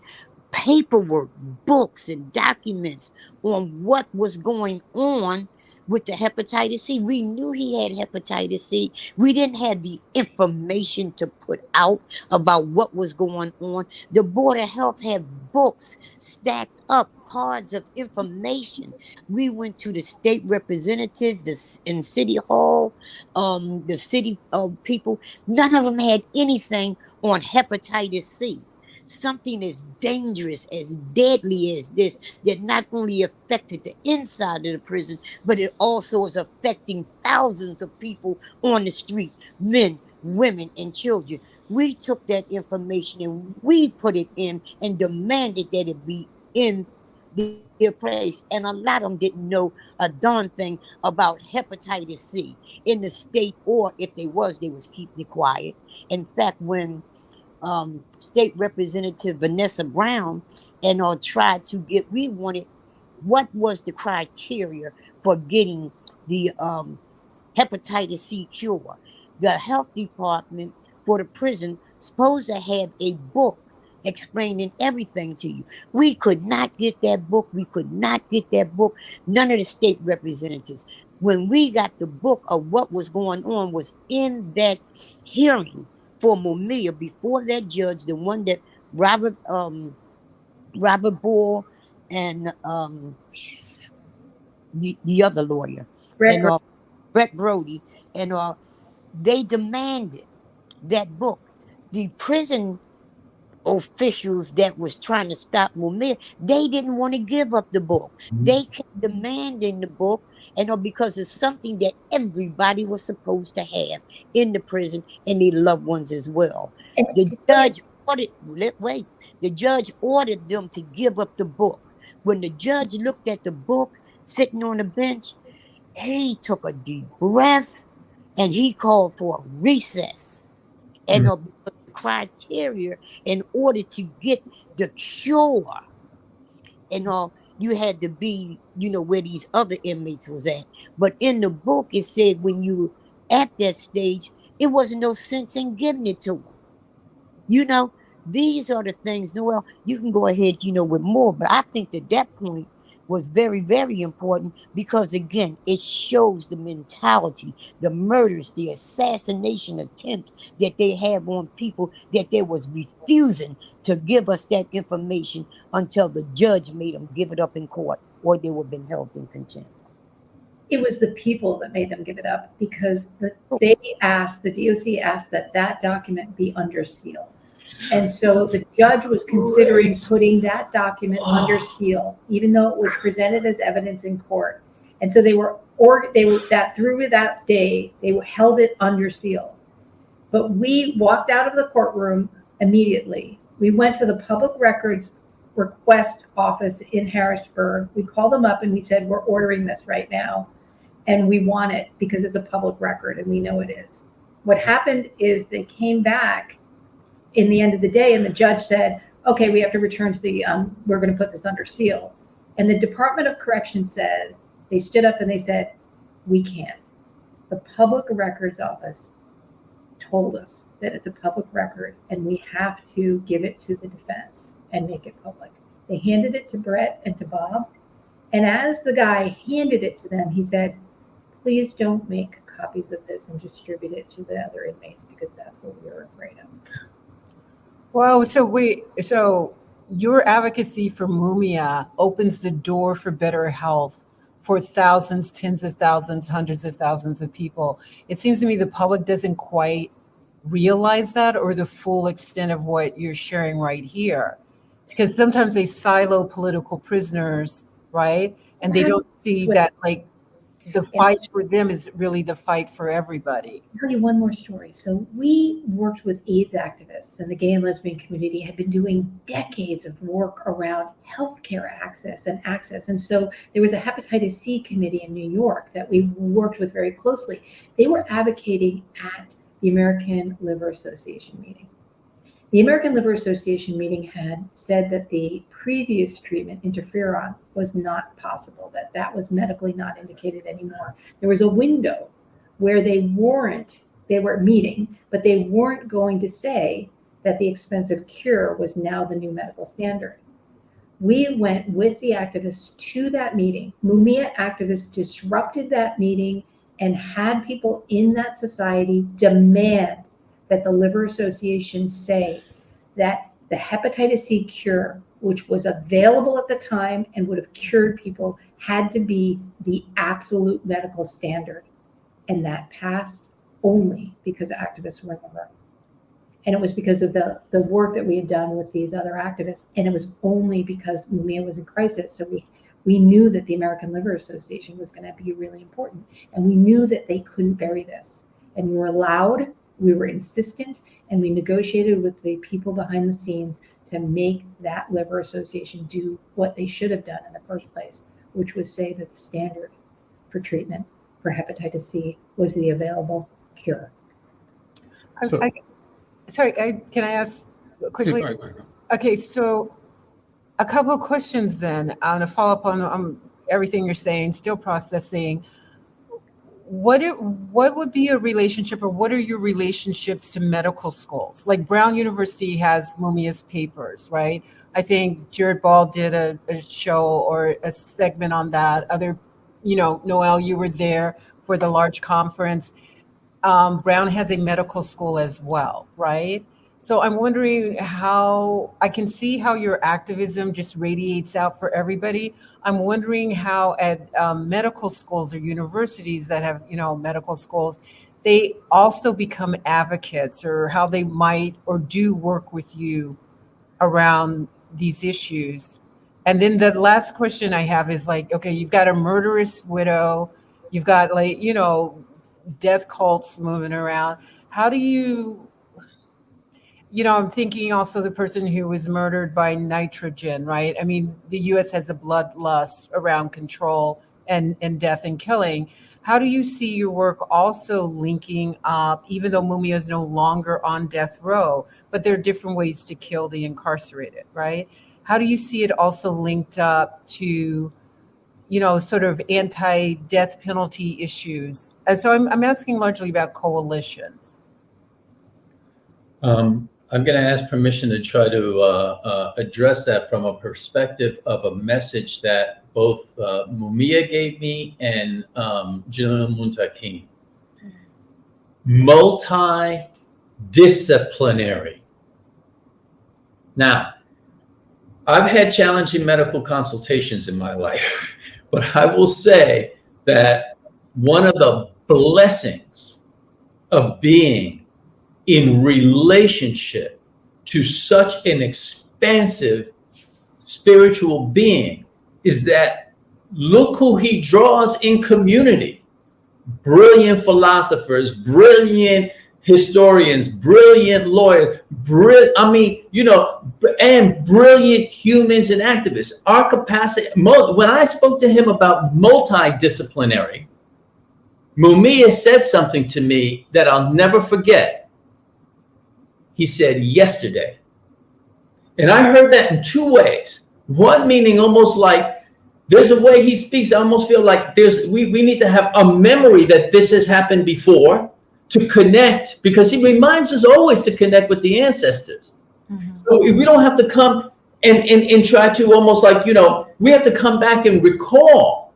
paperwork, books, and documents on what was going on with the hepatitis C. We knew he had hepatitis C. We didn't have the information to put out about what was going on. The Board of Health had books stacked up, cards of information. We went to the state representatives, in City Hall, the city people. None of them had anything on hepatitis C, something as dangerous, as deadly as this, that not only affected the inside of the prison, but it also is affecting thousands of people on the street, men, women, and children. We took that information and we put it in and demanded that it be in their place. And a lot of them didn't know a darn thing about hepatitis C in the state, or if they was keeping it quiet. In fact, when State Representative Vanessa Brown and tried to get, we wanted, what was the criteria for getting the hepatitis C cure? The health department for the prison supposed to have a book explaining everything to you. We could not get that book. We could not get that book. None of the state representatives. When we got the book of what was going on was in that hearing for Mumia before that judge, the one that Robert Robert Bull and the other lawyer Brett, and Brett Brody, and they demanded that book. The prison officials that was trying to stop Mumia, they didn't want to give up the book. They kept demanding the book, and because it's something that everybody was supposed to have in the prison and their loved ones as well. and The judge ordered, wait, the judge ordered them to give up the book. When the judge looked at the book sitting on the bench, he took a deep breath and he called for a recess. And because the criteria in order to get the cure and you had to be, where these other inmates was at. But in the book, it said when you at that stage, it wasn't no sense in giving it to them. You know, these are the things. Noel, you can go ahead, with more, but I think that that point was very, very important because, again, it shows the mentality, the murders, the assassination attempts that they have on people, that they was refusing to give us that information until the judge made them give it up in court, or they would have been held in contempt. it was the people that made them give it up because the DOC asked that document be under seal. And so the judge was considering putting that document under seal, even though it was presented as evidence in court. And so they were that through that day, they held it under seal. But we walked out of the courtroom immediately. We went to the public records request office in Harrisburg. We called them up and we said, we're ordering this right now. And we want it because it's a public record and we know it is. What happened is they came back in the end of the day and the judge said, okay, we have to return to the, we're going to put this under seal. And the Department of Corrections said, they stood up and they said, we can't. The public records office told us that it's a public record and we have to give it to the defense and make it public. They handed it to Brett and to Bob. And as the guy handed it to them, he said, please don't make copies of this and distribute it to the other inmates because that's what we were afraid of. Well, so your advocacy for Mumia opens the door for better health for thousands, tens of thousands, hundreds of thousands of people. It seems to me the public doesn't quite realize that or the full extent of what you're sharing right here. Because sometimes they silo political prisoners, right? And they don't see that, like, the fight for them is really the fight for everybody. I'll tell you one more story. So we worked with AIDS activists, and the gay and lesbian community had been doing decades of work around healthcare access. And so there was a hepatitis C committee in New York that we worked with very closely. They were advocating at the American Liver Association meeting. The American Liver Association meeting had said that the previous treatment, interferon, was not possible, that was medically not indicated anymore. There was a window where they were meeting, but they weren't going to say that the expensive cure was now the new medical standard. We went with the activists to that meeting. Mumia activists disrupted that meeting and had people in that society demand that the Liver Association say that the hepatitis C cure, which was available at the time and would have cured people, had to be the absolute medical standard. And that passed only because activists were in the room. And it was because of the work that we had done with these other activists. And it was only because Mumia was in crisis. So we knew that the American Liver Association was going to be really important. And we knew that they couldn't bury this. And we were loud, we were insistent, and we negotiated with the people behind the scenes to make that Liver Association do what they should have done in the first place, which was say that the standard for treatment for hepatitis C was the available cure. Can I ask quickly? Yeah, go ahead. Okay, so a couple of questions then. I want to follow up on everything you're saying, still processing. What would be a relationship, or what are your relationships to medical schools? Like Brown University has Mumia's papers, right? I think Jared Ball did a show or a segment on that. Noel, you were there for the large conference. Brown has a medical school as well, right? So I'm wondering how I can see how your activism just radiates out for everybody. I'm wondering how at medical schools or universities that have, medical schools, they also become advocates, or how they might or do work with you around these issues. And then the last question I have is like, okay, you've got a murderous widow, you've got death cults moving around. How do you, I'm thinking also the person who was murdered by nitrogen, right? I mean, the U.S. has a bloodlust around control and death and killing. How do you see your work also linking up, even though Mumia is no longer on death row, but there are different ways to kill the incarcerated, right? How do you see it also linked up to, sort of anti-death penalty issues? And so I'm asking largely about coalitions. I'm going to ask permission to try to address that from a perspective of a message that both Mumia gave me and General Muntakin. Multidisciplinary. Now, I've had challenging medical consultations in my life, but I will say that one of the blessings of being in relationship to such an expansive spiritual being is that look who he draws in community. Brilliant philosophers, brilliant historians, brilliant lawyers, and brilliant humans and activists. Our capacity, when I spoke to him about multidisciplinary, Mumia said something to me that I'll never forget. He said, yesterday. And I heard that in two ways. One meaning almost like there's a way he speaks. I almost feel like we need to have a memory that this has happened before to connect, because he reminds us always to connect with the ancestors. Mm-hmm. So we don't have to come and try to almost like, we have to come back and recall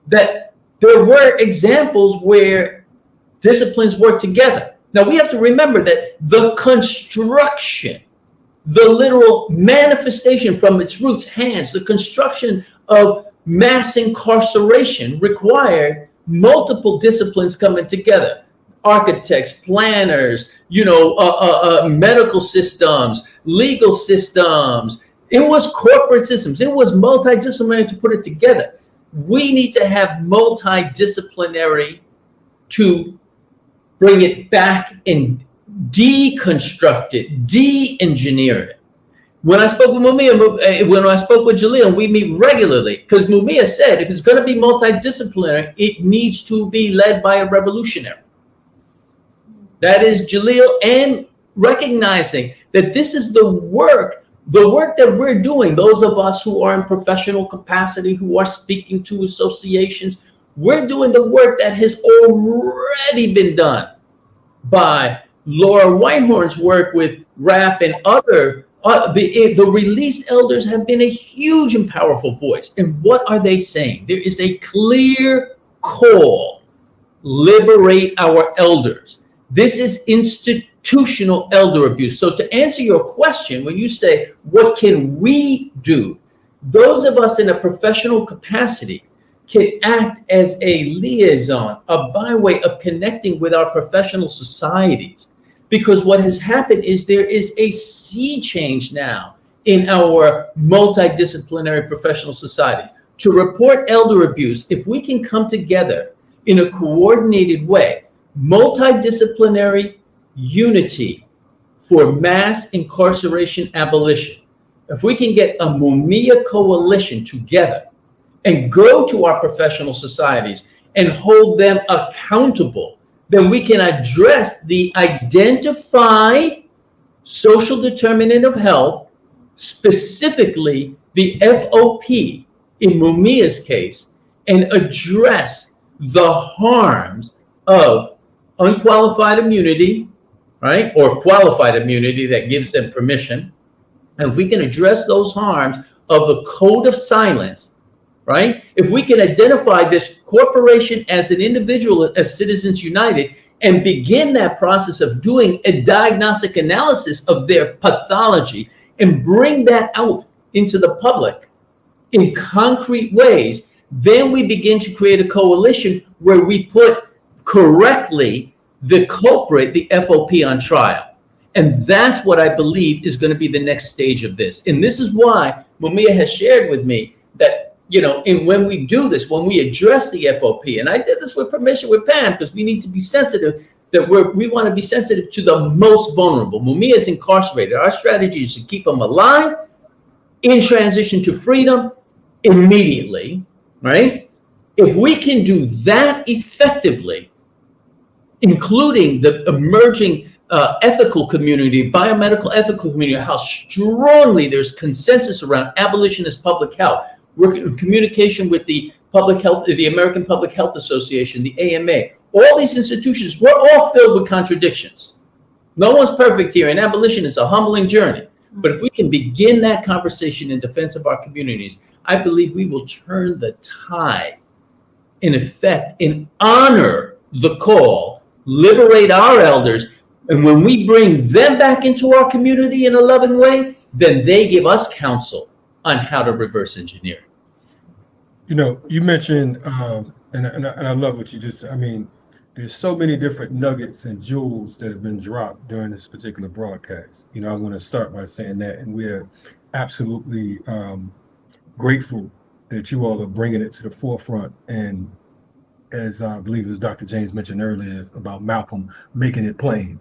that there were examples where disciplines work together. Now, we have to remember that the construction, the literal manifestation from its roots, hands, the construction of mass incarceration required multiple disciplines coming together. Architects, planners, medical systems, legal systems. It was corporate systems. It was multidisciplinary to put it together. We need to have multidisciplinary to bring it back and deconstruct it, de-engineer it. When I spoke with Mumia, when I spoke with Jaleel, we meet regularly because Mumia said if it's going to be multidisciplinary, it needs to be led by a revolutionary. That is Jaleel, and recognizing that this is the work that we're doing, those of us who are in professional capacity, who are speaking to associations, we're doing the work that has already been done by Laura Whitehorn's work with RAP and other. The released elders have been a huge and powerful voice. And what are they saying? There is a clear call: liberate our elders. This is institutional elder abuse. So to answer your question, when you say, what can we do? Those of us in a professional capacity can act as a liaison, a byway of connecting with our professional societies. Because what has happened is there is a sea change now in our multidisciplinary professional societies. To report elder abuse, if we can come together in a coordinated way, multidisciplinary unity for mass incarceration abolition, if we can get a Mumia coalition together and go to our professional societies and hold them accountable, then we can address the identified social determinant of health, specifically the FOP in Mumia's case, and address the harms of unqualified immunity, right? Or qualified immunity that gives them permission. And if we can address those harms of the code of silence, right? If we can identify this corporation as an individual, as Citizens United, and begin that process of doing a diagnostic analysis of their pathology and bring that out into the public in concrete ways, then we begin to create a coalition where we put correctly the culprit, the FOP, on trial. And that's what I believe is going to be the next stage of this. And this is why Mumia has shared with me that, and when we do this, when we address the FOP, and I did this with permission with Pam, because we need to be sensitive, that we want to be sensitive to the most vulnerable. Mumia is incarcerated. Our strategy is to keep them alive, in transition to freedom immediately, right? If we can do that effectively, including the emerging ethical community, biomedical ethical community, how strongly there's consensus around abolitionist public health. We're in communication with the public health, the American Public Health Association, the AMA. All these institutions, we're all filled with contradictions. No one's perfect here, and abolition is a humbling journey. But if we can begin that conversation in defense of our communities, I believe we will turn the tide, in effect, and honor the call, liberate our elders. And when we bring them back into our community in a loving way, then they give us counsel on how to reverse engineer. You mentioned, and I love what you just said. I mean, there's so many different nuggets and jewels that have been dropped during this particular broadcast. I want to start by saying that, and we're absolutely grateful that you all are bringing it to the forefront. And as I believe as Dr. James mentioned earlier about Malcolm, making it plain.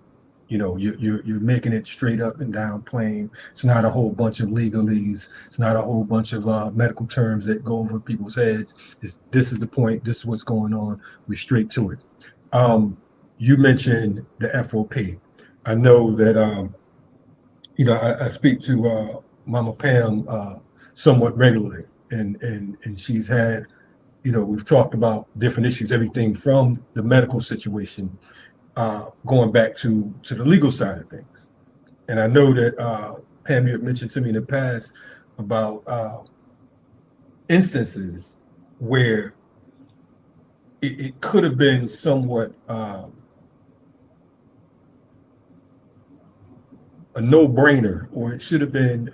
You're making it straight up and down plain. It's not a whole bunch of legalese. It's not a whole bunch of medical terms that go over people's heads. This is the point. This is what's going on. We're straight to it. You mentioned the FOP. I know that I speak to Mama Pam somewhat regularly, and she's had, we've talked about different issues, everything from the medical situation, going back to the legal side of things. And I know that Pam, you had mentioned to me in the past about instances where it could have been somewhat a no-brainer, or it should have been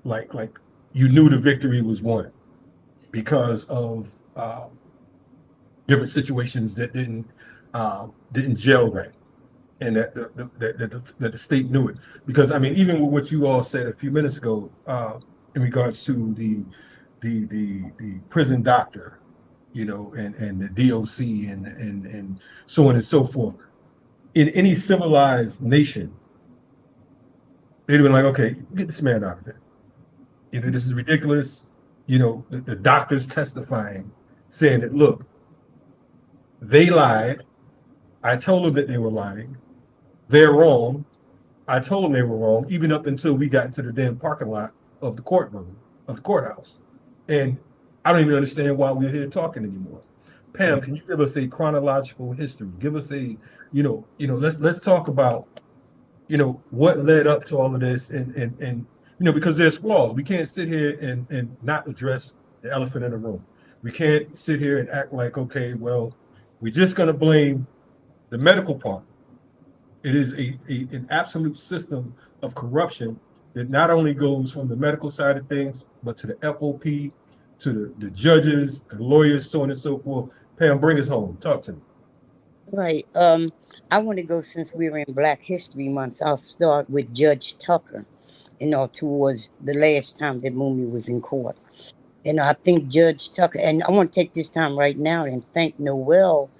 like you knew the victory was won because of different situations that didn't gel right, and that the state knew it. Because I mean, even with what you all said a few minutes ago in regards to the the prison doctor, and the DOC and so on and so forth. In any civilized nation, they'd have been like, okay, get this man out of there. This is ridiculous. The doctors testifying, saying that, look, they lied. I told them that they were lying. They're wrong. I told them they were wrong, even up until we got into the damn parking lot of the courtroom, of the courthouse. And I don't even understand why we're here talking anymore. Pam, can you give us a chronological history? Give us let's talk about, what led up to all of this, and because there's flaws. We can't sit here and not address the elephant in the room. We can't sit here and act like, okay, well, we're just gonna blame the medical part. It is an absolute system of corruption that not only goes from the medical side of things, but to the FOP, to the judges, the lawyers, so on and so forth. Pam, bring us home. Talk to me. Right. I want to go, since we're in Black History Month, I'll start with Judge Tucker, towards the last time that Mumia was in court. I think Judge Tucker, and I want to take this time right now and thank Noel,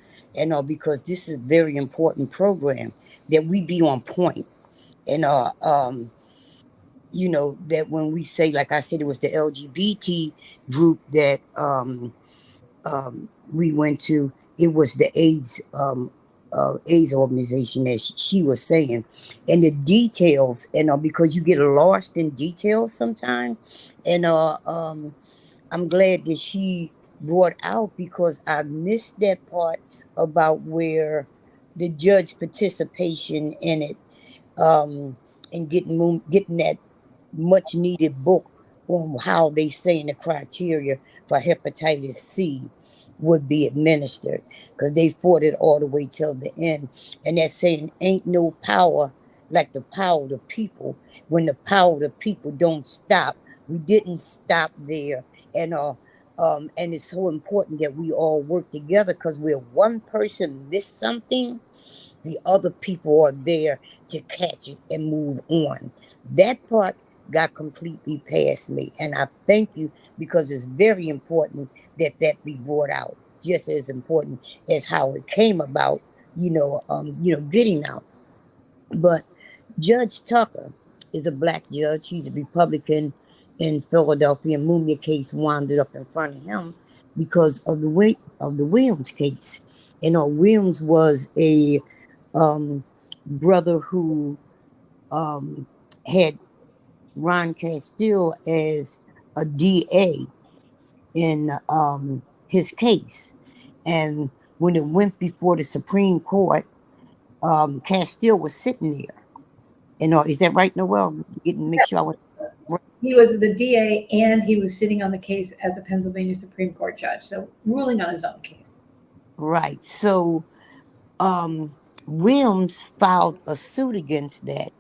because this is a very important program, that we be on point. And that when we say, like I said, it was the LGBT group that we went to, it was the AIDS organization, as she was saying, and the details, because you get lost in details sometimes, and I'm glad that she brought out, because I missed that part about where the judge participation in it, and getting that much needed book on how they saying the criteria for hepatitis C would be administered, because they fought it all the way till the end. And they're saying ain't no power like the power of the people. When the power of the people don't stop, we didn't stop there. And it's so important that we all work together, because where one person missed something, the other people are there to catch it and move on. That part got completely past me, and I thank you, because it's very important that that be brought out, just as important as how it came about, getting out. But Judge Tucker is a Black judge. He's a Republican in Philadelphia. Mumia case wound up in front of him because of the weight of the Williams case. Williams was a brother who had Ron Castile as a DA in his case. And when it went before the Supreme Court, Castile was sitting there. Is that right, Noel? Getting make sure I was right. He was the DA and he was sitting on the case as a Pennsylvania Supreme Court judge, so ruling on his own case. Right. So Williams filed a suit against that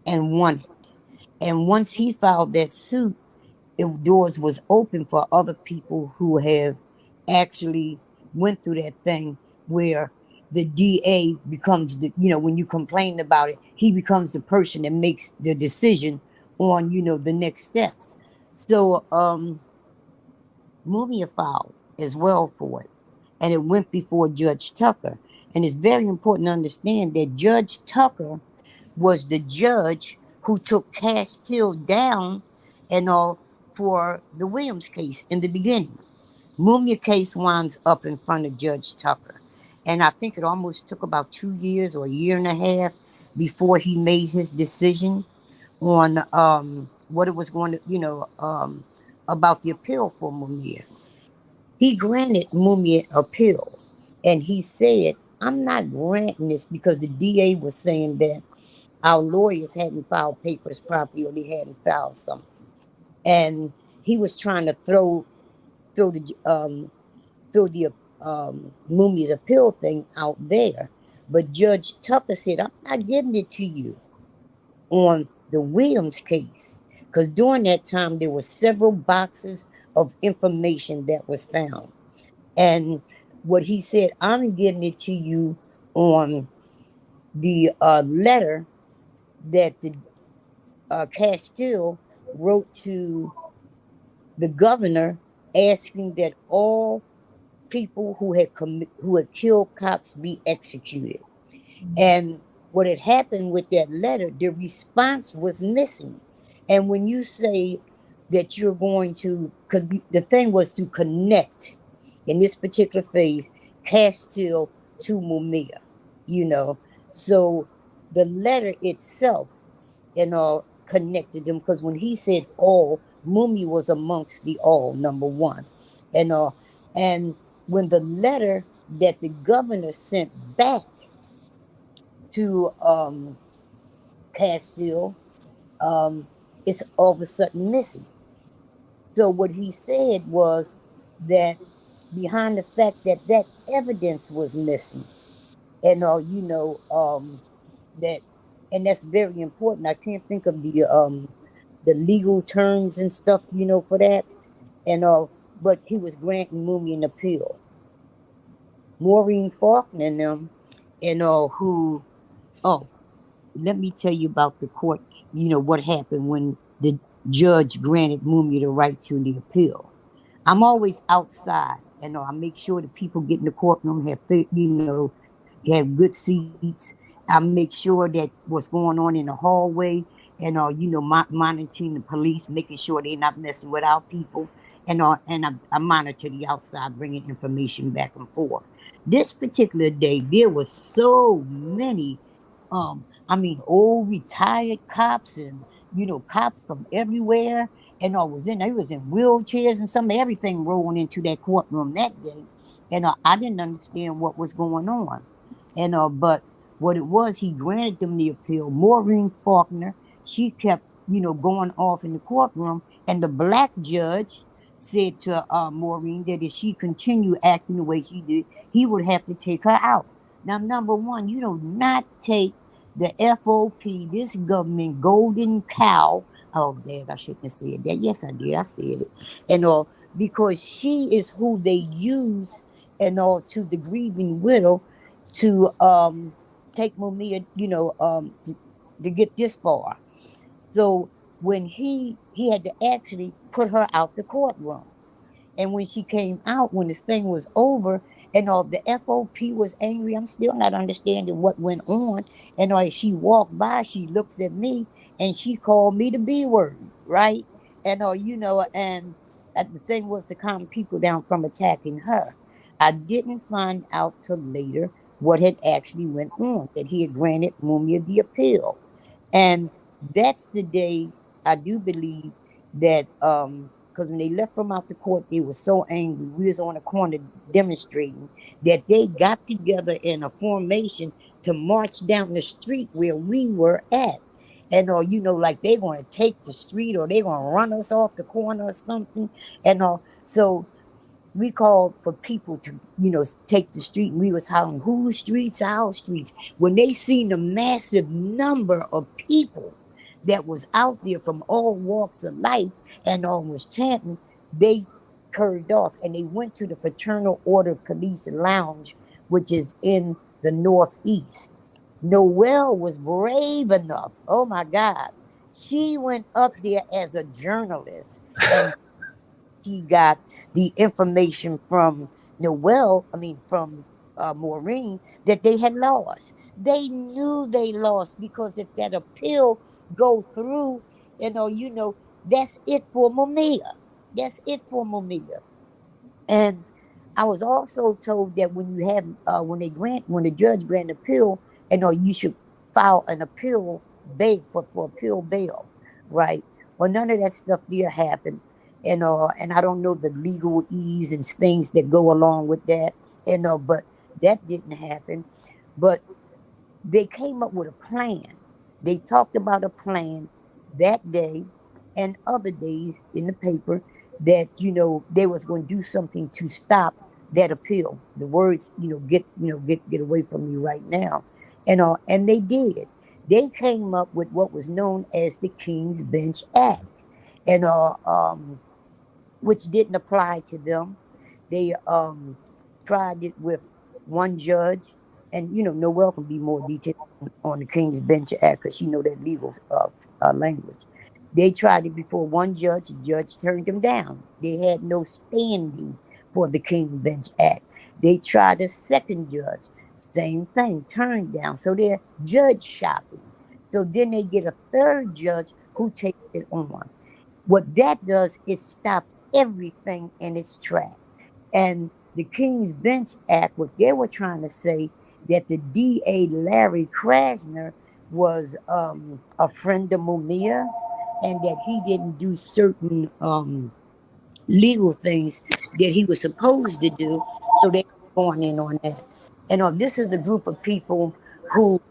and won it. And once he filed that suit, doors was open for other people who have actually went through that thing, where the DA becomes when you complain about it, he becomes the person that makes the decision on, the next steps. So Mumia filed as well for it, and it went before Judge Tucker. And it's very important to understand that Judge Tucker was the judge who took Castile down and all for the Williams case in the beginning. Mumia case winds up in front of Judge Tucker. And I think it almost took about 2 years or a year and a half before he made his decision on what it was going to, about the appeal for Mumia. He granted Mumia appeal. And he said, I'm not granting this because the DA was saying that our lawyers hadn't filed papers properly, or they hadn't filed something. And he was trying to throw the Mumia's appeal thing out there. But Judge Tucker said, I'm not giving it to you on the Williams case, because during that time there were several boxes of information that was found. And what he said, I'm getting it to you on the letter that the Castile wrote to the governor asking that all people who had killed cops be executed. And what had happened with that letter, the response was missing. And when you say that you're going to, because the thing was to connect in this particular phase, Castile to Mumia, you know. So the letter itself, connected them, because when he said all, Mumia was amongst the all, number one. And and when the letter that the governor sent back to Castile, it's all of a sudden missing. So what he said was that behind the fact that that evidence was missing, and that, and that's very important. I can't think of the legal terms and stuff, for that, and but he was granting Mumia an appeal. Maureen Faulkner and them, who, oh, let me tell you about the court, what happened when the judge granted Mumia the right to the appeal. I'm always outside, and I make sure the people get in the courtroom have good seats. I make sure that what's going on in the hallway, and monitoring the police, making sure they're not messing with our people, and I monitor the outside, bringing information back and forth. This particular day, there was so many I mean, old retired cops and cops from everywhere, and I was in. They was in wheelchairs and some everything rolling into that courtroom that day, and I didn't understand what was going on, and but what it was, he granted them the appeal. Maureen Faulkner, she kept going off in the courtroom, and the black judge said to Maureen that if she continued acting the way she did, he would have to take her out. Now, number one, you do not take the FOP, this government golden cow. Oh, Dad, I shouldn't have said that. Yes, I did. I said it. And because she is who they use, to the grieving widow to take Mumia, to get this far. So when he had to actually put her out the courtroom. And when she came out, when this thing was over, and the FOP was angry, I'm still not understanding what went on. And she walked by, she looks at me, and she called me the B word, right? And the thing was to calm people down from attacking her. I didn't find out till later what had actually went on, that he had granted Mumia the appeal. And that's the day I do believe that because when they left from out the court, they were so angry. We was on the corner demonstrating that they got together in a formation to march down the street where we were at. And like they're gonna take the street or they're gonna run us off the corner or something. And so we called for people to, take the street, and we was hollering, whose streets, our streets. When they seen the massive number of people that was out there from all walks of life and all was chanting, they curved off and they went to the Fraternal Order Police Lounge, which is in the Northeast. Noelle was brave enough. Oh my God. She went up there as a journalist, and he got the information from from Maureen, that they had lost. They knew they lost, because if that appeal go through, that's it for Mumia. That's it for Mumia. And I was also told that when you have when the judge grant appeal, you should file an appeal bail for appeal bail, right? Well, none of that stuff there happened, and I don't know the legal ease and things that go along with that, but that didn't happen. But they came up with a plan. They talked about a plan that day and other days in the paper that they was going to do something to stop that appeal. The words, get away from me right now, and they did. They came up with what was known as the King's Bench Act, and which didn't apply to them. They tried it with one judge, and Noel can be more detailed on the King's Bench Act because she know that legal language. They tried it before one judge. The judge turned them down. They had no standing for the King Bench Act. They tried a second judge. Same thing, turned down. So they're judge shopping. So then they get a third judge who takes it on. What that does, it stops everything in its track. And the King's Bench Act, what they were trying to say, that the DA Larry Krasner was a friend of Mumia's, and that he didn't do certain legal things that he was supposed to do. So they were going in on that. And this is a group of people who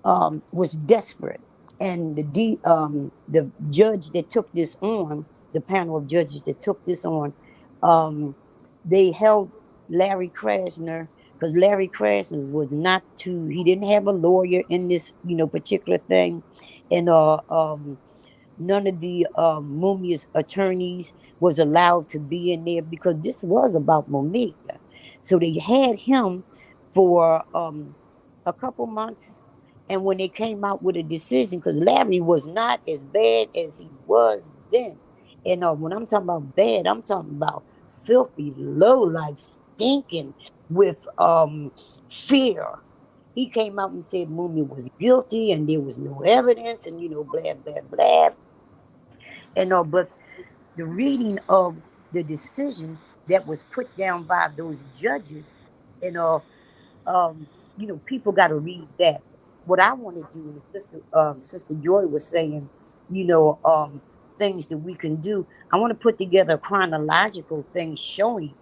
was desperate, and the judge that took this on, the panel of judges that took this on, they held Larry Krasner, because Larry Krasner was not too. He didn't have a lawyer in this, particular thing, and none of the Mumia's attorneys was allowed to be in there because this was about Mumia. So they had him for a couple months. And when they came out with a decision, because Larry was not as bad as he was then. And when I'm talking about bad, I'm talking about filthy, low life, stinking with fear. He came out and said Mumia was guilty and there was no evidence and, blah, blah, blah. And but the reading of the decision that was put down by those judges, and people got to read that. What I want to do, and Sister Joy was saying, things that we can do. I want to put together a chronological thing showing,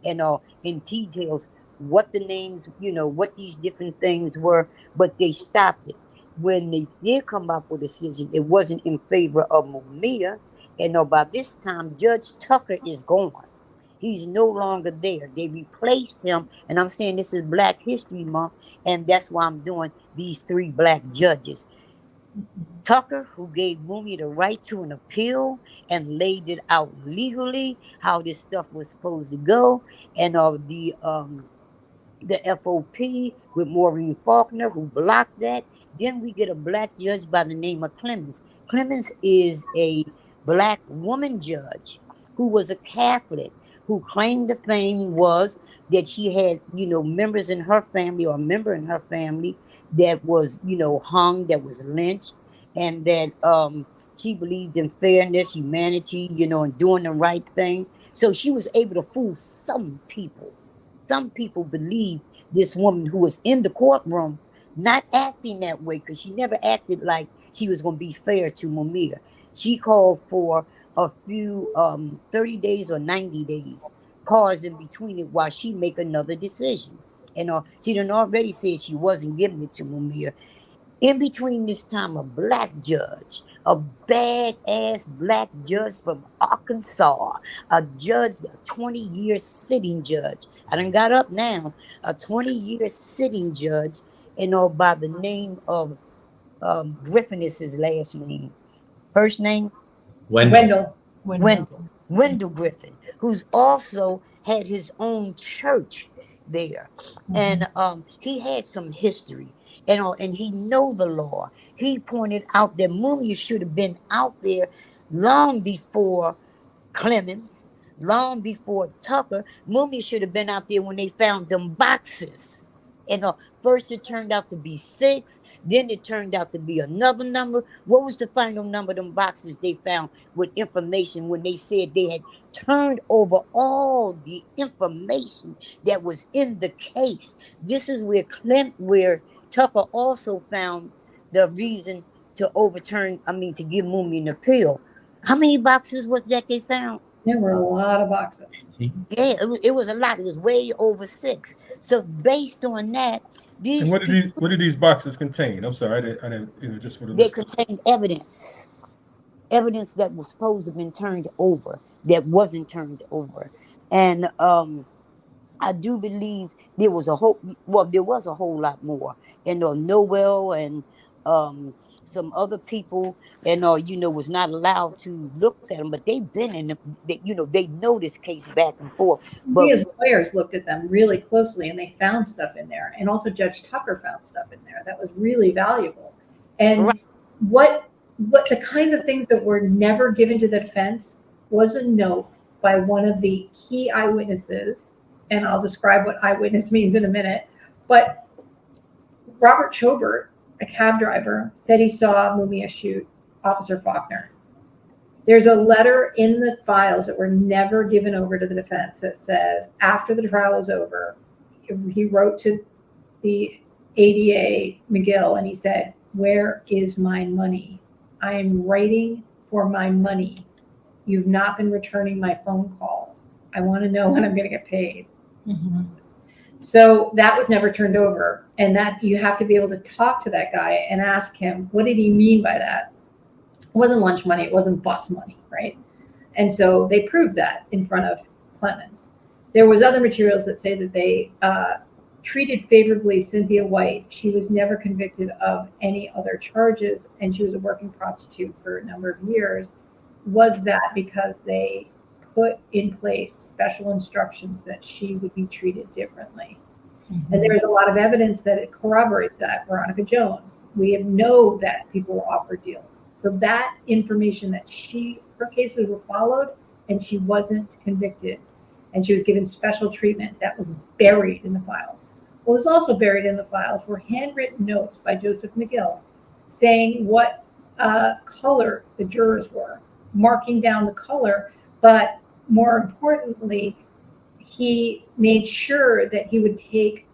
and in details what the names, what these different things were, but they stopped it. When they did come up with a decision, it wasn't in favor of Mumia. And by this time, Judge Tucker is gone. He's no longer there. They replaced him. And I'm saying this is Black History Month. And that's why I'm doing these 3 Black judges. Tucker, who gave Mumia the right to an appeal and laid it out legally, how this stuff was supposed to go. And the FOP with Maureen Faulkner, who blocked that. Then we get a Black judge by the name of Clemens. Clemens is a Black woman judge who was a Catholic, who claimed the fame was that she had, members in her family or a member in her family that was, hung, that was lynched, and that she believed in fairness, humanity, and doing the right thing. So she was able to fool some people. Some people believe this woman who was in the courtroom not acting that way, because she never acted like she was going to be fair to Mumia. She called for a few 30 days or 90 days pause in between it while she make another decision. And she done already said she wasn't giving it to Mumia. In between this time, a Black judge, a badass Black judge from Arkansas, a judge, a 20-year sitting judge. I done got up now, a 20-year sitting judge, by the name of Griffin is his last name. First name? Wendell. Wendell Griffin, who's also had his own church there. And he had some history, and he know the law. He pointed out that Mumia should have been out there long before Clemens, long before Tucker. Mumia should have been out there when they found them boxes. And first it turned out to be 6, then it turned out to be another number. What was the final number of them boxes they found with information when they said they had turned over all the information that was in the case? This is where Tucker also found the reason to to give Mumia an appeal. How many boxes was that they found? There were a lot of boxes. Yeah, it was a lot. It was way over 6. So based on that, And what did these boxes contain? I'm sorry, I didn't, just for the they listeners. contained evidence that was supposed to have been turned over that wasn't turned over. And I do believe there was a whole lot more. Noel and some other people, and was not allowed to look at them, but they've been in them. They know this case back and forth. But His lawyers looked at them really closely, and they found stuff in there. And also Judge Tucker found stuff in there that was really valuable. And Right. what But the kinds of things that were never given to the defense was a note by one of the key eyewitnesses, and I'll describe what eyewitness means in a minute. But Robert Chobert, a cab driver, said he saw Mumia shoot Officer Faulkner. There's a letter in the files that were never given over to the defense that says, after the trial was over, he wrote to the ADA McGill and he said, "Where is my money? I am writing for my money. You've not been returning my phone calls. I want to know when I'm going to get paid." Mm-hmm. So that was never turned over. And that you have to be able to talk to that guy and ask him, what did he mean by that? It wasn't lunch money. It wasn't bus money, right? And so they proved that in front of Clemens. There was other materials that say that they treated favorably Cynthia White. She was never convicted of any other charges, and she was a working prostitute for a number of years. Was that because they put in place special instructions that she would be treated differently? Mm-hmm. And there is a lot of evidence that it corroborates that. Veronica Jones, we know that people were offered deals. So that information that her cases were followed and she wasn't convicted and she was given special treatment, that was buried in the files. What was also buried in the files were handwritten notes by Joseph McGill saying what color the jurors were, marking down the color, but more importantly, he made sure that he would take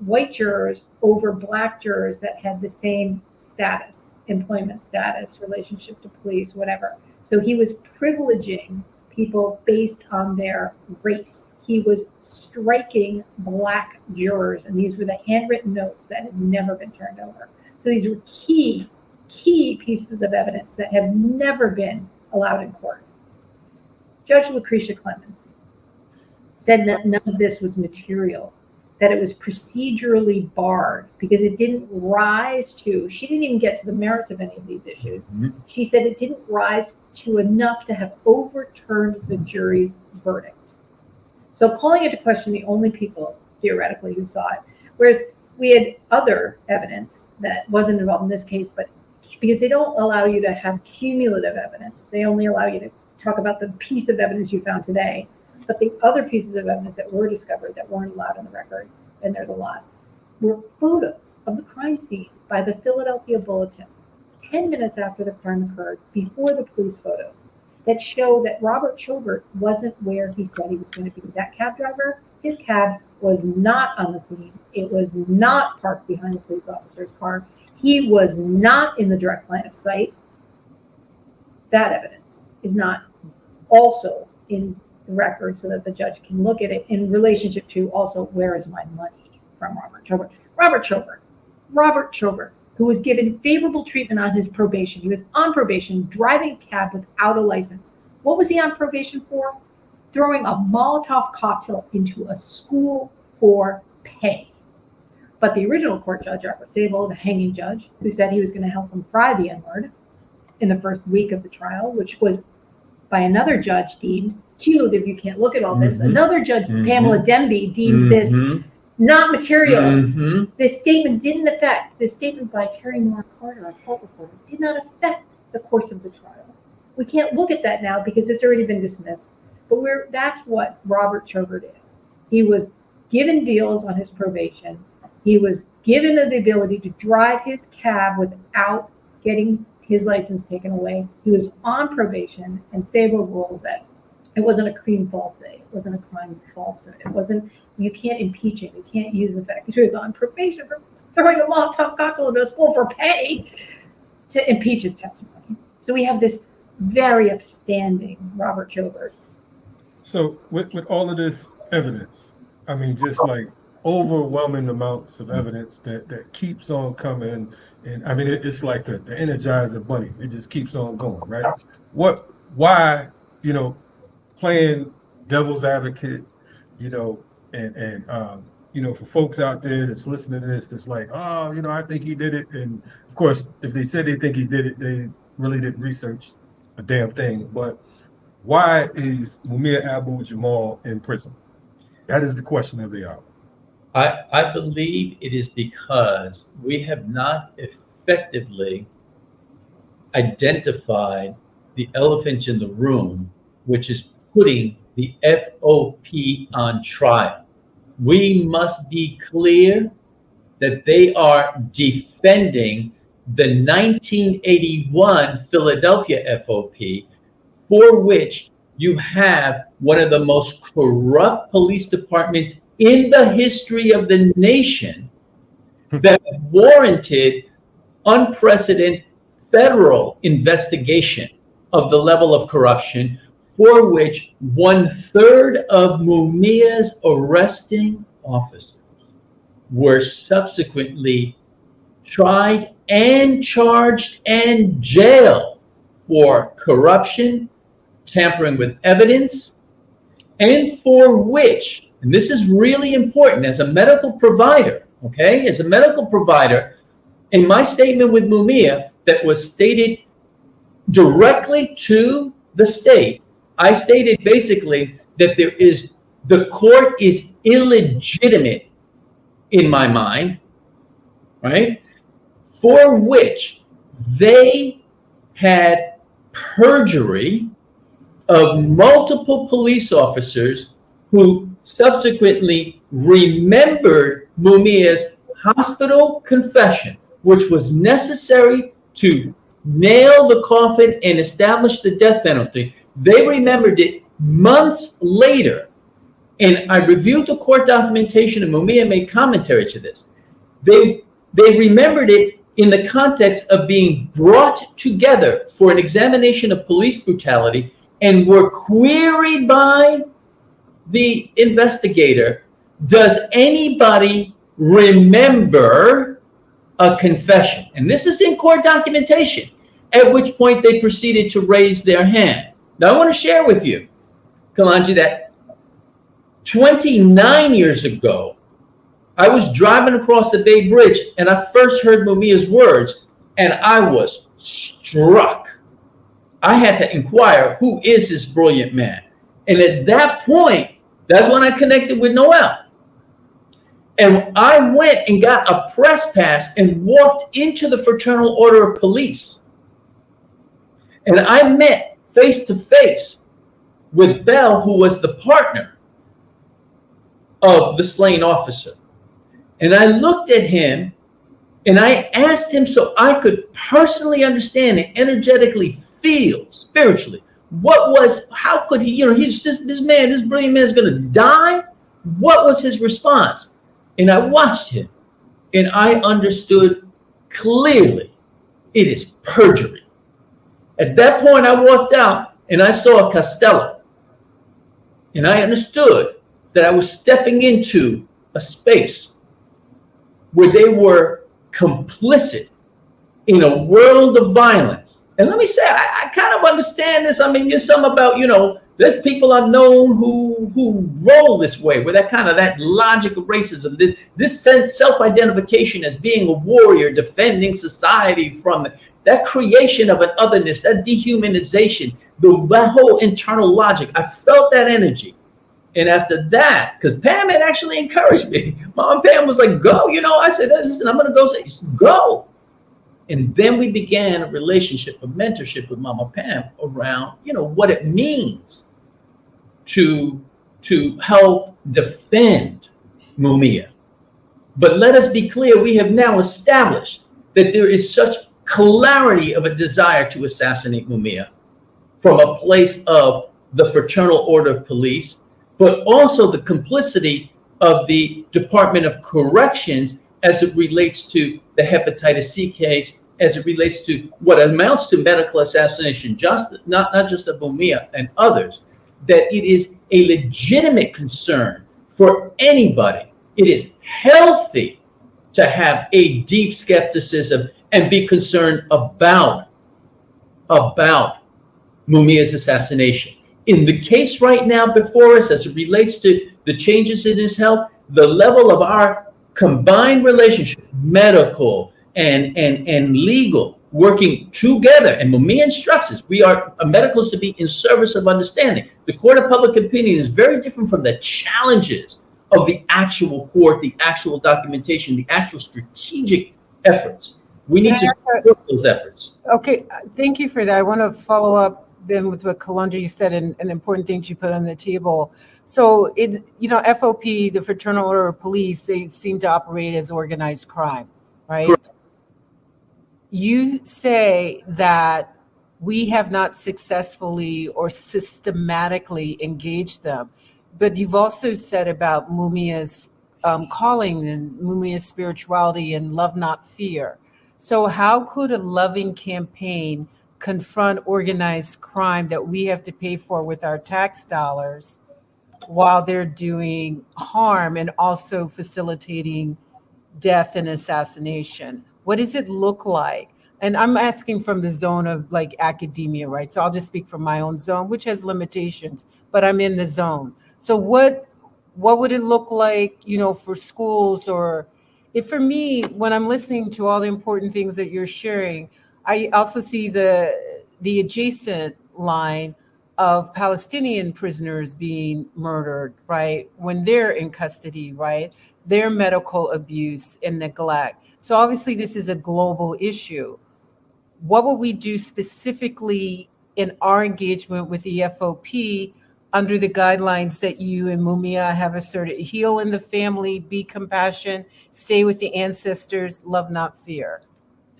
white jurors over black jurors that had the same status, employment status, relationship to police, whatever. So he was privileging people based on their race. He was striking black jurors, and these were the handwritten notes that had never been turned over. So these were key pieces of evidence that have never been allowed in court. Judge Lucretia Clemens said that none of this was material, that it was procedurally barred because it didn't rise to, she didn't even get to the merits of any of these issues. Mm-hmm. She said it didn't rise to enough to have overturned the jury's verdict. So calling into question the only people, theoretically, who saw it, whereas we had other evidence that wasn't involved in this case, but because they don't allow you to have cumulative evidence, they only allow you to talk about the piece of evidence you found today. But the other pieces of evidence that were discovered that weren't allowed on the record, and there's a lot, were photos of the crime scene by the Philadelphia Bulletin 10 minutes after the crime occurred, before the police photos, that show that Robert Chobert wasn't where he said he was going to be. That cab driver, his cab was not on the scene. It was not parked behind the police officer's car. He was not in the direct line of sight. That evidence is not also in the record so that the judge can look at it in relationship to also, where is my money from Robert Chobert? Robert Chobert, who was given favorable treatment on his probation. He was on probation, driving a cab without a license. What was he on probation for? Throwing a Molotov cocktail into a school for pay. But the original court judge, Robert Sable, the hanging judge, who said he was going to help him fry the N-word in the first week of the trial, which was by another judge deemed cumulative. You can't look at all this. Mm-hmm. Another judge, mm-hmm. Pamela Demby, deemed mm-hmm. this not material. Mm-hmm. This statement by Terry Moore Carter, a court reporter, did not affect the course of the trial. We can't look at that now because it's already been dismissed. But that's what Robert Chobert is. He was given deals on his probation. He was given the ability to drive his cab without getting his license taken away. He was on probation, and Sable ruled that it wasn't a cream falsity. It wasn't a crime of falsehood. It wasn't, you can't impeach him. You can't use the fact that he was on probation for throwing a Molotov cocktail into a school for pay to impeach his testimony. So we have this very upstanding Robert Chobert. So with all of this evidence, I mean, just like overwhelming amounts of evidence that keeps on coming, and I mean, it's like the Energizer Bunny. It just keeps on going, right? Why, playing devil's advocate, and for folks out there that's listening to this, that's like, oh, I think he did it. And of course, if they said they think he did it, they really didn't research a damn thing. But why is Mumia Abu-Jamal in prison? That is the question of the hour. I believe it is because we have not effectively identified the elephant in the room, which is putting the FOP on trial. We must be clear that they are defending the 1981 Philadelphia FOP, for which you have one of the most corrupt police departments in the history of the nation that warranted unprecedented federal investigation of the level of corruption, for which 1/3 of Mumia's arresting officers were subsequently tried and charged and jailed for corruption, tampering with evidence, and for which, and this is really important as a medical provider, okay, as a medical provider, in my statement with Mumia that was stated directly to the state, I stated basically that the court is illegitimate in my mind, right? For which they had perjury of multiple police officers who subsequently remembered Mumia's hospital confession, which was necessary to nail the coffin and establish the death penalty. They remembered it months later. And I reviewed the court documentation, and Mumia made commentary to this. They remembered it in the context of being brought together for an examination of police brutality and were queried by the investigator, does anybody remember a confession? And this is in court documentation, at which point they proceeded to raise their hand. Now I want to share with you, Kalanji, that 29 years ago, I was driving across the Bay Bridge and I first heard Mumia's words and I was struck. I had to inquire, who is this brilliant man? And at that point, that's when I connected with Noel. And I went and got a press pass and walked into the Fraternal Order of Police. And I met face to face with Bell, who was the partner of the slain officer. And I looked at him and I asked him so I could personally understand and energetically feel spiritually how could he, he's this brilliant man is going to die. What was his response? And I watched him and I understood clearly it is perjury. At that point, I walked out and I saw a Costello and I understood that I was stepping into a space where they were complicit in a world of violence. And let me say, I kind of understand this. I mean, there's some about, there's people I've known who roll this way, where that logic of racism, this self-identification as being a warrior, defending society from that creation of an otherness, that dehumanization, that whole internal logic. I felt that energy. And after that, because Pam had actually encouraged me, Mom Pam was like, go, I said, listen, I'm going to go. Say, go. And then we began a relationship of mentorship with Mama Pam around, what it means to help defend Mumia. But let us be clear, we have now established that there is such clarity of a desire to assassinate Mumia from a place of the Fraternal Order of Police, but also the complicity of the Department of Corrections as it relates to the hepatitis C case, as it relates to what amounts to medical assassination, not just of Mumia and others, that it is a legitimate concern for anybody. It is healthy to have a deep skepticism and be concerned about Mumia's assassination. In the case right now before us, as it relates to the changes in his health, the level of our combined relationship, medical and legal, working together, and Mumia instructs us, we are medicals to be in service of understanding. The court of public opinion is very different from the challenges of the actual court, the actual documentation, the actual strategic efforts. We Can need I to ask support those efforts. Okay, thank you for that. I want to follow up then with what Kalundra you said and important things you put on the table. So it, FOP, the Fraternal Order of Police, they seem to operate as organized crime, right? Correct. You say that we have not successfully or systematically engaged them, but you've also said about Mumia's calling and Mumia's spirituality and love, not fear. So, how could a loving campaign confront organized crime that we have to pay for with our tax dollars while they're doing harm and also facilitating death and assassination? What does it look like? And I'm asking from the zone of like academia, right? So I'll just speak from my own zone, which has limitations, but I'm in the zone. So what would it look like, for schools? Or if for me, when I'm listening to all the important things that you're sharing, I also see the adjacent line of Palestinian prisoners being murdered, right? When they're in custody, right? Their medical abuse and neglect. So obviously this is a global issue. What will we do specifically in our engagement with EFOP under the guidelines that you and Mumia have asserted? Heal in the family, be compassion, stay with the ancestors, love not fear.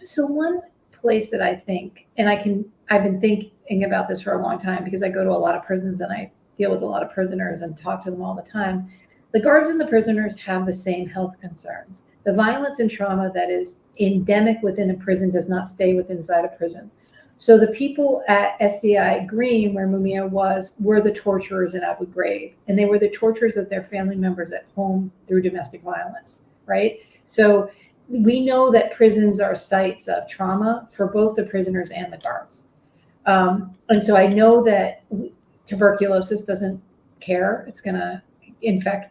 So one place that I think, and I've been thinking about this for a long time because I go to a lot of prisons and I deal with a lot of prisoners and talk to them all the time. The guards and the prisoners have the same health concerns. The violence and trauma that is endemic within a prison does not stay inside a prison. So the people at SCI Green, where Mumia was, were the torturers in Abu Ghraib, and they were the torturers of their family members at home through domestic violence, right? So we know that prisons are sites of trauma for both the prisoners and the guards. And so I know that tuberculosis doesn't care. It's going to infect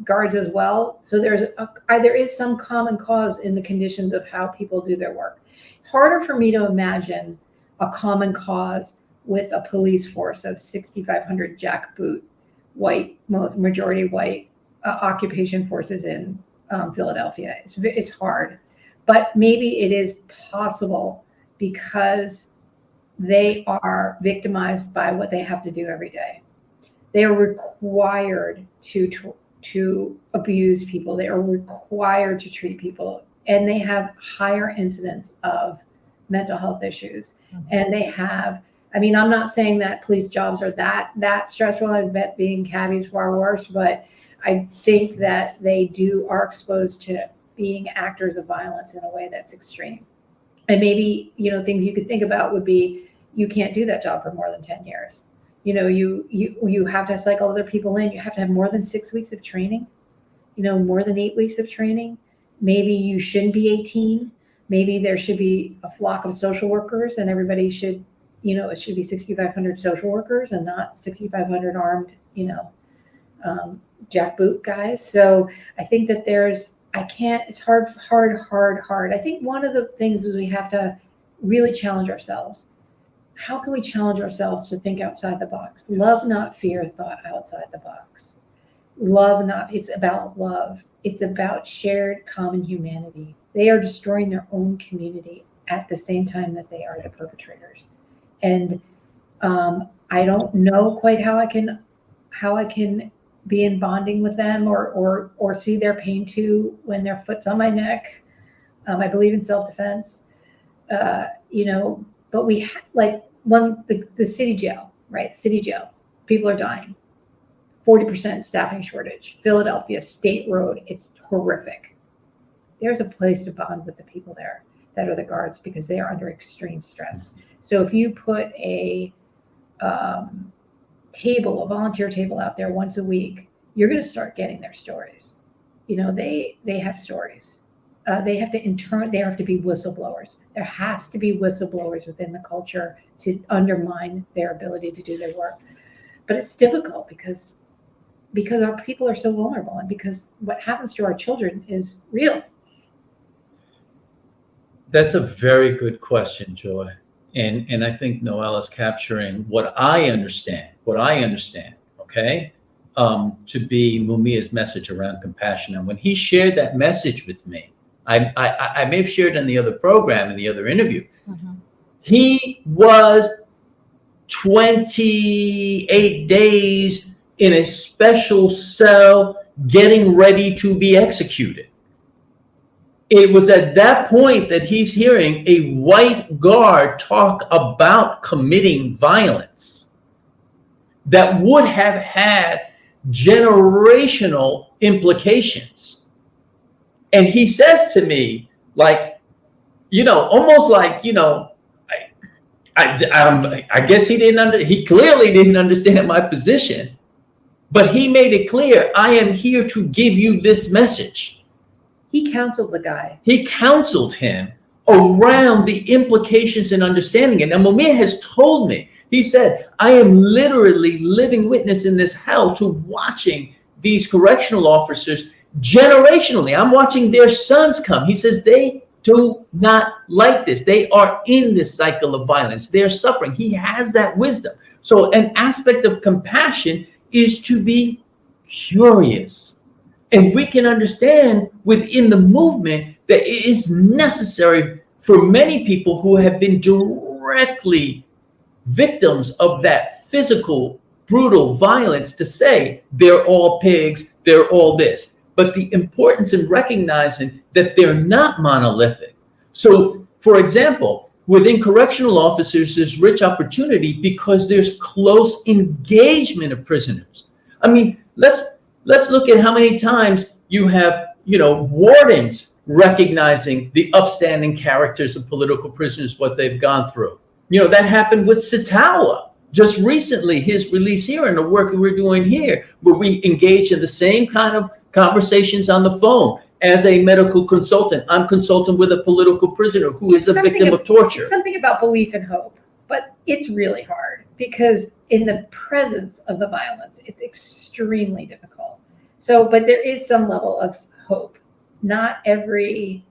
guards as well. So there is some common cause in the conditions of how people do their work. Harder for me to imagine a common cause with a police force of 6,500 jackboot white, majority white occupation forces in Philadelphia. It's hard, but maybe it is possible because they are victimized by what they have to do every day. They are required to abuse people. They are required to treat people, and they have higher incidence of mental health issues. Mm-hmm. And they have, I'm not saying that police jobs are that stressful. I bet being cabbies far worse, but I think that they are exposed to being actors of violence in a way that's extreme. And maybe, things you could think about would be, you can't do that job for more than 10 years. You have to cycle other people in. You have to have more than 6 weeks of training, more than 8 weeks of training. Maybe you shouldn't be 18. Maybe there should be a flock of social workers and everybody should, it should be 6,500 social workers and not 6,500 armed, jackboot guys. So I think that it's hard. I think one of the things is we have to really challenge ourselves. How can we challenge ourselves to think outside the box? Love, not fear, thought outside the box. It's about love. It's about shared common humanity. They are destroying their own community at the same time that they are the perpetrators. And I don't know quite how I can be in bonding with them or see their pain too when their foot's on my neck. I believe in self-defense, but we the city jail, right? City jail, people are dying. 40% staffing shortage. Philadelphia State Road, it's horrific. There's a place to bond with the people there that are the guards because they are under extreme stress. So if you put a volunteer table out there once a week, you're going to start getting their stories. They have stories. They have to be whistleblowers. There has to be whistleblowers within the culture to undermine their ability to do their work. But it's difficult because our people are so vulnerable and because what happens to our children is real. That's a very good question, Joy. And I think Noelle is capturing what I understand, okay, to be Mumia's message around compassion. And when he shared that message with me, I may have shared in the other program, in the other interview. Mhm. He was 28 days in a special cell getting ready to be executed. It was at that point that he's hearing a white guard talk about committing violence that would have had generational implications. And he says to me, like, almost like, I guess he clearly didn't understand my position, but he made it clear, I am here to give you this message. He counseled the guy. He counseled him around the implications and understanding it. And Mumia has told me, he said, I am literally living witness in this hell to watching these correctional officers generationally. I'm watching their sons come. He says they do not like this. They are in this cycle of violence. They're suffering. He has that wisdom. So an aspect of compassion is to be curious. And we can understand within the movement that it is necessary for many people who have been directly victims of that physical, brutal violence to say they're all pigs, they're all this. But the importance in recognizing that they're not monolithic. So, for example, within correctional officers, there's rich opportunity because there's close engagement of prisoners. I mean, let's look at how many times you have, wardens recognizing the upstanding characters of political prisoners, what they've gone through. That happened with Satawa just recently, his release here, and the work that we're doing here, where we engage in the same kind of conversations on the phone. As a medical consultant, I'm consulting with a political prisoner who is a victim of torture. It's something about belief and hope, but it's really hard because in the presence of the violence, it's extremely difficult. So, but there is some level of hope. Not every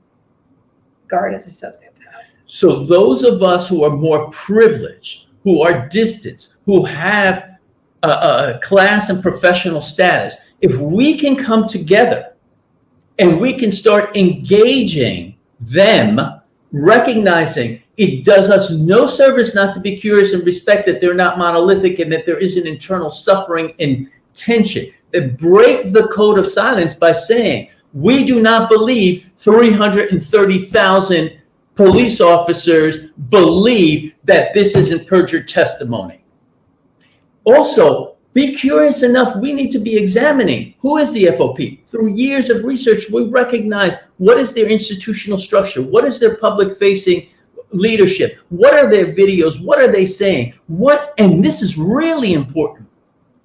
guard is a sociopath. So those of us who are more privileged, who are distant, who have a class and professional status, if we can come together and we can start engaging them, recognizing it does us no service not to be curious and respect that they're not monolithic and that there is an internal suffering and tension, that break the code of silence by saying, we do not believe 330,000 police officers believe that this isn't perjured testimony. Also, be curious enough, we need to be examining who is the FOP. Through years of research, we recognize what is their institutional structure, what is their public-facing leadership, what are their videos, what are they saying, and this is really important.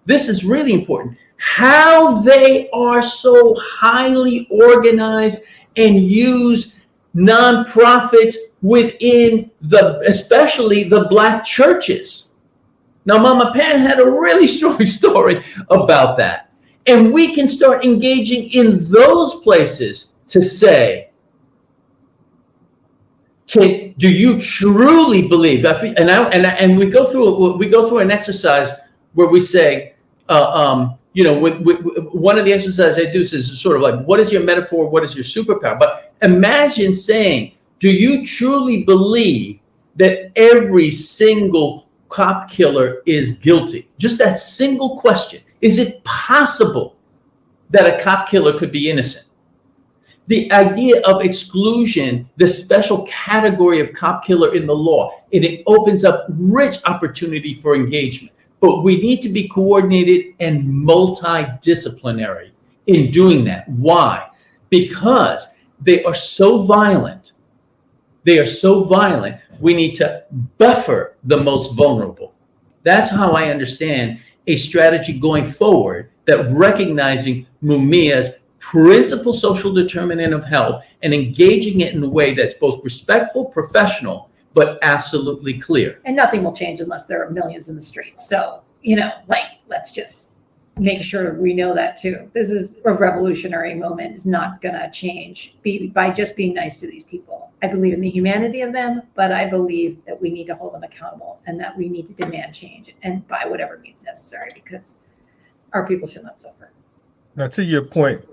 This is really important. How they are so highly organized and use nonprofits within especially the Black churches. Now, Mama Pan had a really strong story about that. And we can start engaging in those places to say, do you truly believe? And we go through an exercise where we say, one of the exercises I do is sort of like, what is your metaphor? What is your superpower? But imagine saying, do you truly believe that every single cop killer is guilty? Just that single question. Is it possible that a cop killer could be innocent? The idea of exclusion, the special category of cop killer in the law, and it opens up rich opportunity for engagement. But we need to be coordinated and multidisciplinary in doing that. Why? Because they are so violent. They are so violent. We need to buffer the most vulnerable. That's how I understand a strategy going forward, that recognizing Mumia's principal social determinant of health and engaging it in a way that's both respectful, professional, but absolutely clear. And nothing will change unless there are millions in the streets. So, let's just make sure we know that too. This is a revolutionary moment. It's not going to change by just being nice to these people. I believe in the humanity of them, but I believe that we need to hold them accountable and that we need to demand change, and by whatever means necessary, because our people should not suffer. Now, to your point,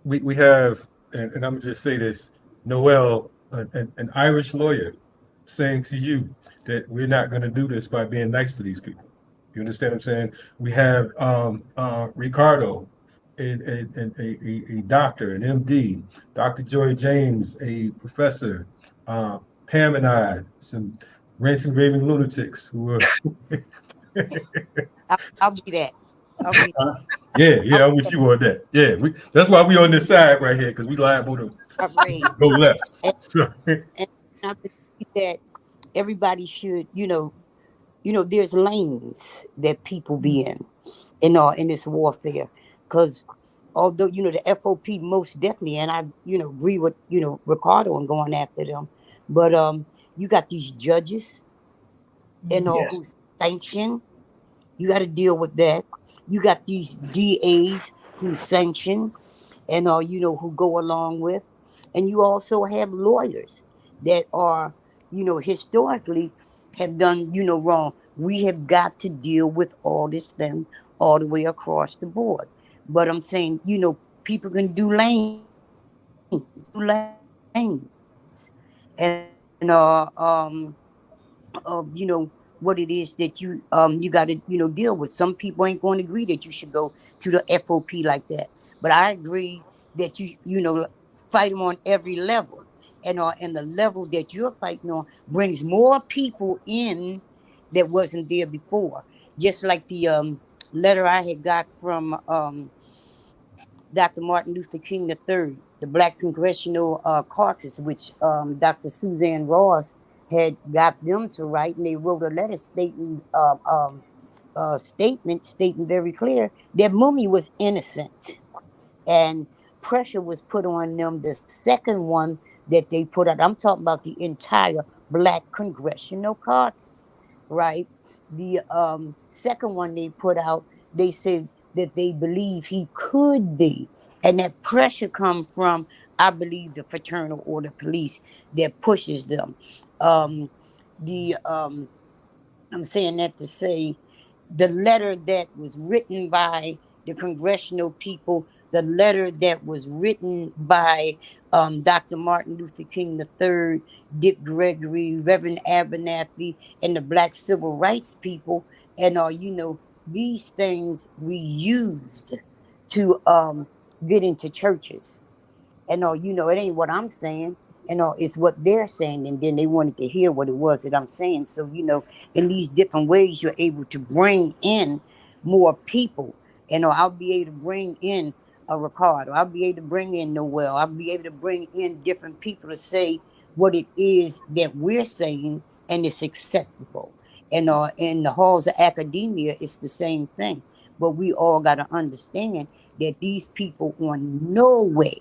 we have, and I'm gonna just say this, Noel, an Irish lawyer, saying to you that we're not going to do this by being nice to these people. You understand what I'm saying? We have Ricardo, a doctor, an MD, Dr. Joy James, a professor, Pam and I, some ranting, raving lunatics who are. I'll be that. I'll be. Yeah, I'll yeah, I'm be with you on that. Yeah, that's why we on this side right here because we liable to that rage. go left. And, So, and I believe that everybody should, there's lanes that people be in this warfare. Because although, the FOP most definitely, and I, agree with, Ricardo and going after them. But you got these judges, who Yes. sanction. You got to deal with that. You got these DAs who sanction and who go along with. And you also have lawyers that are, historically have done, wrong. We have got to deal with all this thing all the way across the board. But I'm saying, people can do lanes. And what it is that you got to deal with. Some people ain't going to agree that you should go to the FOP like that, but I agree that you fight them on every level, and the level that you're fighting on brings more people in that wasn't there before. Just like the letter I had got from Dr. Martin Luther King III, the Black Congressional Caucus, which Dr. Suzanne Ross had got them to write, and they wrote a letter stating very clear that Mumia was innocent, and pressure was put on them. The second one that they put out, I'm talking about the entire Black Congressional Caucus, right? The second one they put out, they said that they believe he could be, and that pressure come from, I believe, the fraternal order police that pushes them. The I'm saying that to say the letter that was written by the congressional people, the letter that was written by Dr. Martin Luther King III, Dick Gregory, Reverend Abernathy, and the Black civil rights people, and these things we used to get into churches. And it ain't what I'm saying. It's what they're saying. And then they wanted to hear what it was that I'm saying. So, in these different ways, you're able to bring in more people. I'll be able to bring in a Ricardo. I'll be able to bring in Noel. I'll be able to bring in different people to say what it is that we're saying, and it's acceptable. In the halls of academia, it's the same thing. But we all got to understand that these people on no way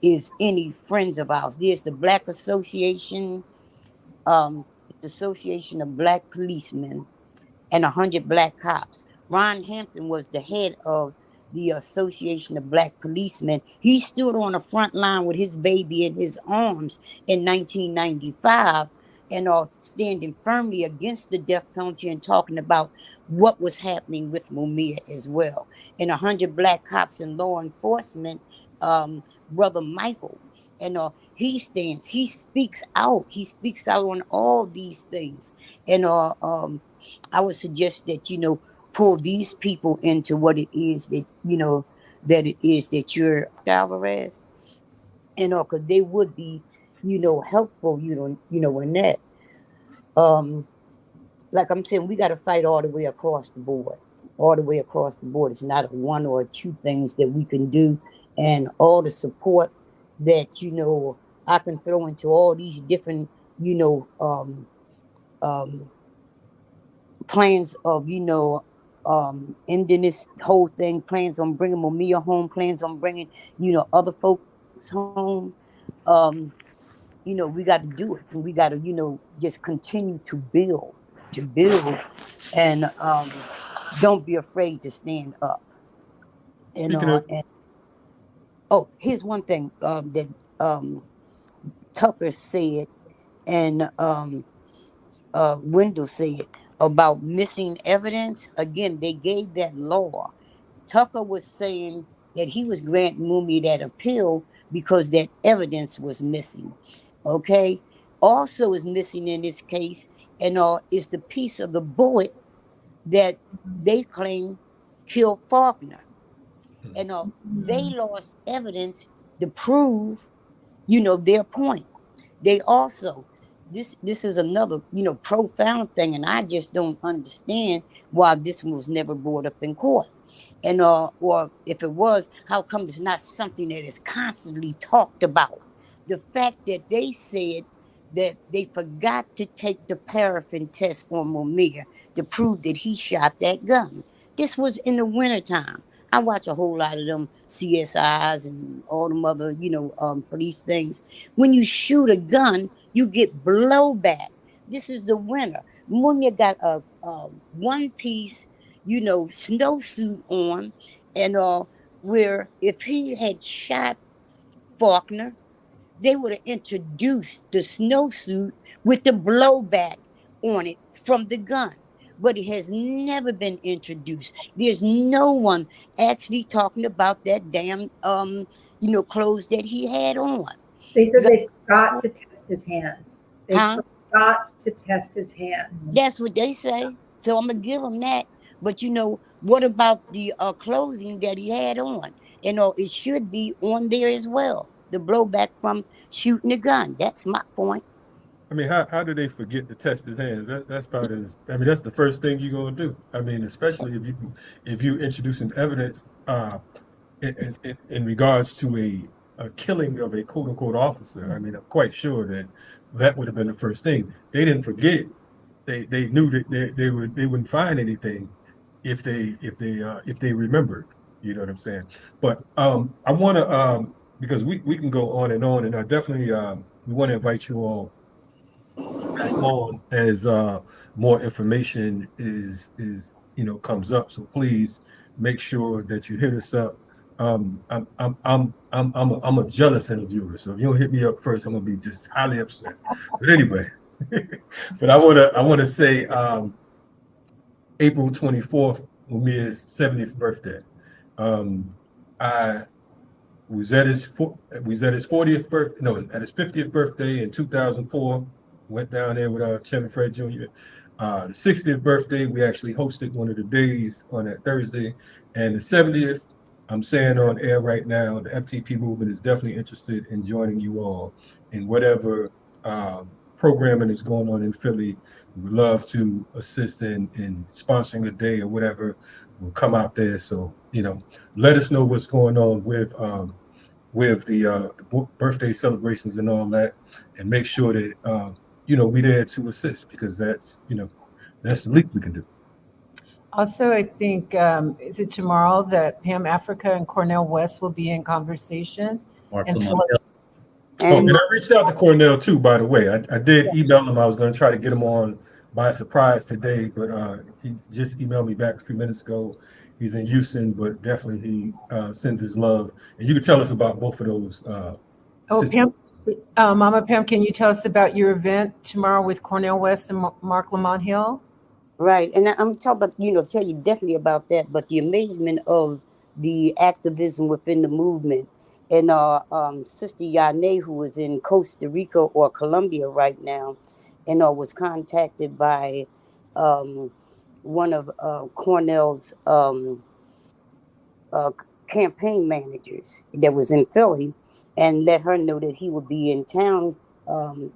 is any friends of ours. There's the Black Association, the Association of Black Policemen, and 100 black cops. Ron Hampton was the head of the Association of Black Policemen. He stood on the front line with his baby in his arms in 1995, and standing firmly against the death penalty and talking about what was happening with Mumia as well. And 100 black cops and law enforcement, Brother Michael. And he speaks out on all these things. And I would suggest that pull these people into what it is that you're Alvarez, because they would be helpful, in that. Um, like I'm saying, we got to fight all the way across the board. All the way across the board. It's not a one or two things that we can do, and all the support that I can throw into all these different um, plans of ending this whole thing, plans on bringing Mumia home, plans on bringing other folks home. um we got to do it, and we got to just continue to build and don't be afraid to stand up. and speaking uh of, and oh, here's one thing that Tucker said, and Wendell said about missing evidence. Again, they gave that law. Tucker was saying that he was granting Mumia that appeal because that evidence was missing. Okay. Also is missing in this case, and is the piece of the bullet that they claim killed Faulkner. Hmm. And they lost evidence to prove, their point. They also, this is another, profound thing, and I just don't understand why this was never brought up in court. And or if it was, how come it's not something that is constantly talked about? The fact that they said that they forgot to take the paraffin test on Mumia to prove that he shot that gun. This was in the wintertime. I watch a whole lot of them CSIs and all them other, police things. When you shoot a gun, you get blowback. This is the winter. Munya got a one piece, snowsuit on, and where if he had shot Faulkner, they would have introduced the snowsuit with the blowback on it from the gun. But it has never been introduced. There's no one actually talking about that damn clothes that he had on. They You said got, they forgot to test his hands. They huh? forgot to test his hands. That's what they say. So I'm gonna give him that. But what about the clothing that he had on? It should be on there as well. The blowback from shooting the gun. That's my point. I mean, how do they forget to test his hands? That's about as, I mean, that's the first thing you're gonna do. I mean, especially if you introducing evidence in regards to a killing of a quote unquote officer. I mean, I'm quite sure that that would have been the first thing. They didn't forget it. They knew that they wouldn't find anything if they remembered. You know what I'm saying? But I want to because we can go on, and I definitely we want to invite you all back on as more information comes up. So please make sure that you hit us up. I'm a jealous interviewer, so if you don't hit me up first, I'm gonna be just highly upset. But anyway, but I wanna say April 24th, Umir's 70th birthday. Um, I was at his 40th birthday, no, at his 50th birthday in 2004. Went down there with Chairman Fred Jr. The 60th birthday, we actually hosted one of the days on that Thursday, and the 70th, I'm saying on air right now, the FTP movement is definitely interested in joining you all in whatever programming is going on in Philly. We would love to assist in sponsoring a day or whatever. We'll come out there. So, let us know what's going on with the birthday celebrations and all that, and make sure that we there to assist, because that's the least we can do. Also, I think, is it tomorrow that Pam Africa and Cornell West will be in conversation? Mark And Lamont. Oh, And and I reached out to Cornell too, by the way. I did email him. I was going to try to get him on by surprise today, but he just emailed me back a few minutes ago. He's in Houston, but definitely he sends his love. And you can tell us about both of those oh, situations. Pam, Mama Pam, can you tell us about your event tomorrow with Cornell West and Mark Lamont Hill? right, and I'm talking about, tell you definitely about that, but the amazement of the activism within the movement. And Sister Yane, who is in Costa Rica or Colombia right now, and was contacted by um, one of Cornell's uh, campaign managers that was in Philly, and let her know that he would be in town.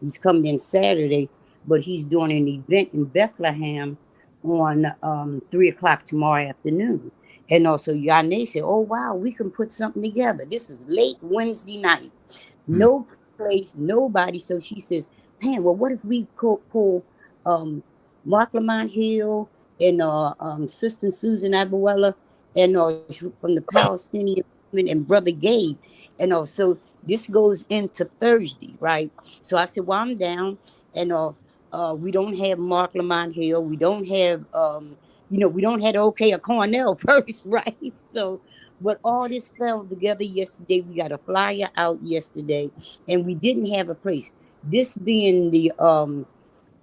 He's coming in Saturday, but he's doing an event in Bethlehem on 3 o'clock tomorrow afternoon. And also, Yane said, "Oh wow, we can put something together." This is late Wednesday night, Hmm. no place, nobody. So she says, "Pam, well, what if we pull um, Mark Lamont Hill and Sister Susan Abuela and from the Palestinian movement and Brother Gabe, and so this goes into Thursday, right?" So I said, "Well, I'm down," and we don't have Mark Lamont Hill, we don't have we don't have OK or Cornell first, right? So, but all this fell together yesterday. We got a flyer out yesterday, and we didn't have a place. This being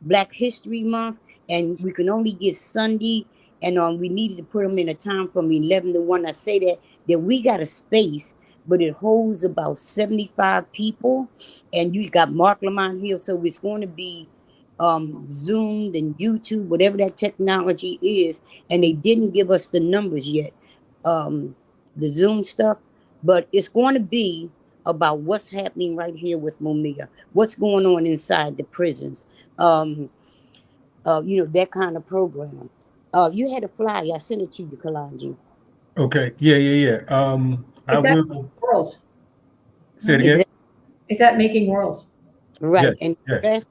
Black History Month, and we can only get Sunday, and we needed to put them in a time from 11 to 1. I say that we got a space, but it holds about 75 people, and you got Mark Lamont Hill, so it's going to be Zoomed and YouTube, whatever that technology is, and they didn't give us the numbers yet, the Zoom stuff, but it's going to be about what's happening right here with Mumia, what's going on inside the prisons, that kind of program. You had a flyer. I sent it to you, Kalanji. Okay. Yeah. I It's at will Worlds. say it Is again. that It's at Making Worlds. right? Yes. And the Yes. rest,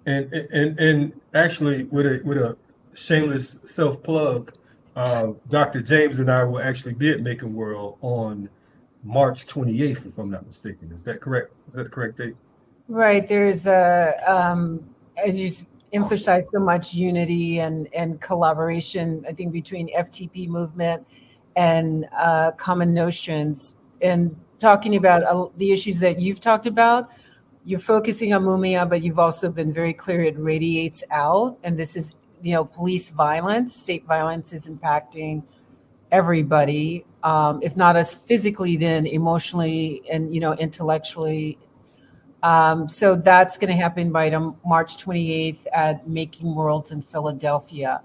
And actually, with a shameless self plug, Dr. James and I will actually be at Making World on March 28th, if I'm not mistaken. Is that correct? Is that the correct date? Right. There's as you emphasize so much unity and collaboration, I think, between FTP movement and common notions, and talking about the issues that you've talked about. You're focusing on Mumia, but you've also been very clear it radiates out. And this is, police violence, state violence is impacting everybody, if not as physically, then emotionally and, intellectually. So that's going to happen by March 28th at Making Worlds in Philadelphia.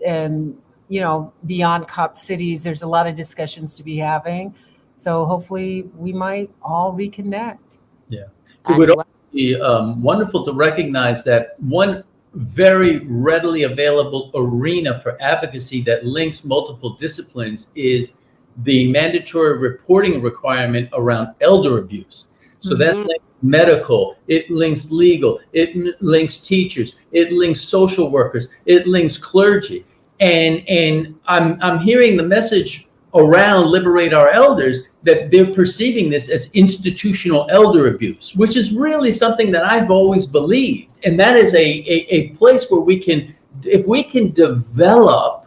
And, beyond cop cities, there's a lot of discussions to be having. So hopefully we might all reconnect. Yeah. It I would know. also be wonderful to recognize that one very readily available arena for advocacy that links multiple disciplines is the mandatory reporting requirement around elder abuse. So that Mhm. links medical, it links legal, it links teachers, it links social workers, it links clergy. And I'm hearing the message around Liberate Our Elders that they're perceiving this as institutional elder abuse, which is really something that I've always believed. And that is a place where we can, if we can develop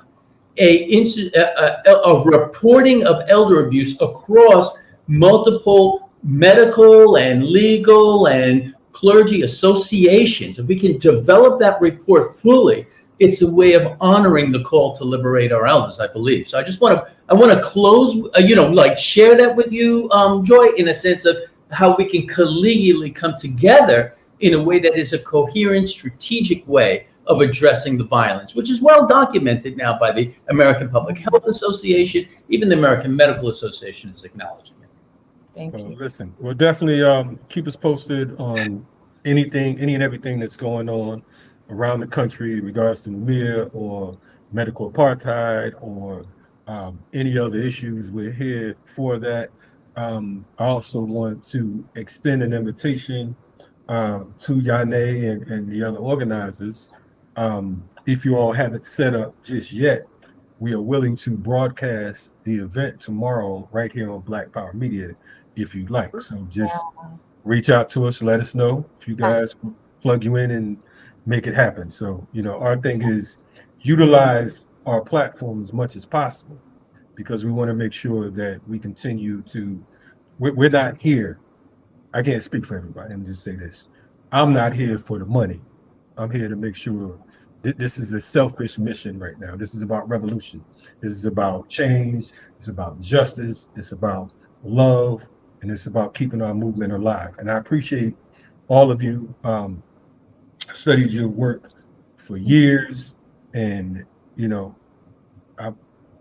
a reporting of elder abuse across multiple medical and legal and clergy associations, if we can develop that report fully, it's a way of honoring the call to liberate our elders, I believe. So I want to close, share that with you, Joy, in a sense of how we can collegially come together in a way that is a coherent, strategic way of addressing the violence, which is well documented now by the American Public Health Association. Even the American Medical Association is acknowledging it. Thank you. Listen, we'll definitely keep us posted on any and everything that's going on around the country in regards to Mumia or medical apartheid or any other issues. We're here for that. I also want to extend an invitation to Yane and the other organizers. If you all haven't set up just yet, we are willing to broadcast the event tomorrow right here on Black Power Media if you'd like. So just reach out to us, let us know if you guys plug you in and make it happen. So, our thing is utilize our platform as much as possible because we want to make sure that we continue to, we're not here. I can't speak for everybody. Let me just say this. I'm not here for the money. I'm here to make sure that this is a selfish mission right now. This is about revolution. This is about change. It's about justice. It's about love. And it's about keeping our movement alive. And I appreciate all of you studied your work for years. And, you know, I've,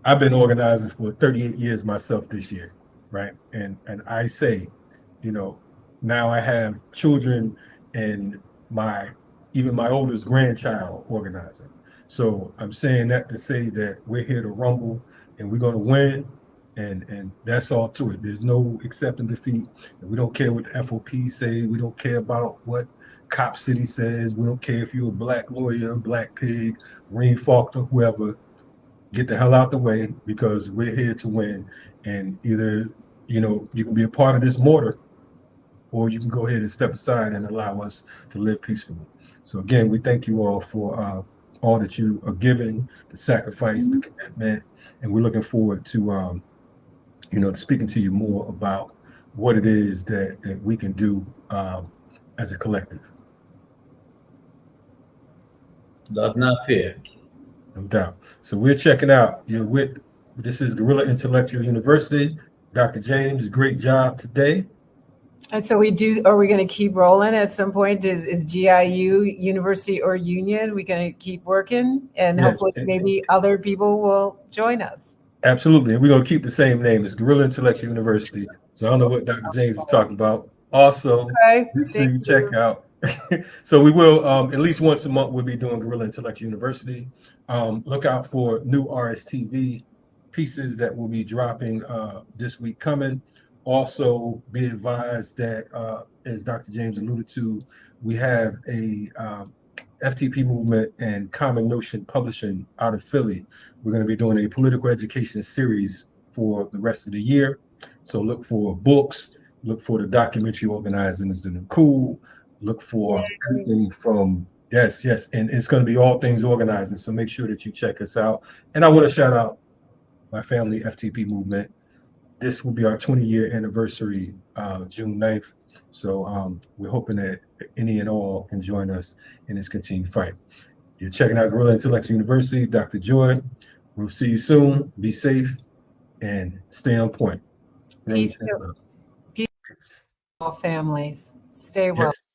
I've been organizing for 38 years myself this year, right? And I say, you know, now I have children and my even my oldest grandchild organizing. So I'm saying that to say that we're here to rumble and we're going to win, and that's all to it. There's no accepting defeat. And we don't care what the FOP say. We don't care about what Cop City says. We don't care if you're a black lawyer, black pig, Green Faulkner, whoever. Get the hell out the way because we're here to win. And either you can be a part of this mortar or you can go ahead and step aside and allow us to live peacefully. So again, we thank you all for all that you are giving, the sacrifice, the commitment, and we're looking forward to speaking to you more about what it is that we can do as a collective. Love, not fear. No doubt. So we're checking out. This is Guerrilla Intellectual University. Dr. James, great job today. And so are we going to keep rolling at some point? Is GIU University or Union? We going to keep working, and Yes. hopefully maybe other people will join us. Absolutely. And we're going to keep the same name. It's Guerrilla Intellectual University. So I don't know what Dr. James is talking about. Also, Okay, make sure thank you check out. So we will, at least once a month, we'll be doing Guerrilla Intellectual University. Look out for new RSTV pieces that will be dropping this week coming. Also, be advised that, as Dr. James alluded to, we have a FTP Movement and Common Notion Publishing out of Philly. We're going to be doing a political education series for the rest of the year. So look for books, look for the documentary Organizing is the New Cool, look for everything from, yes, and it's going to be all things organizing. So make sure that you check us out. And I want to shout out my family, FTP Movement. This will be our 20-year anniversary, June 9th. So we're hoping that any and all can join us in this continued fight. You're checking out Guerrilla Intellectual University, Dr. Joy. We'll see you soon. Be safe and stay on point. Peace to all families. Stay well. Yes.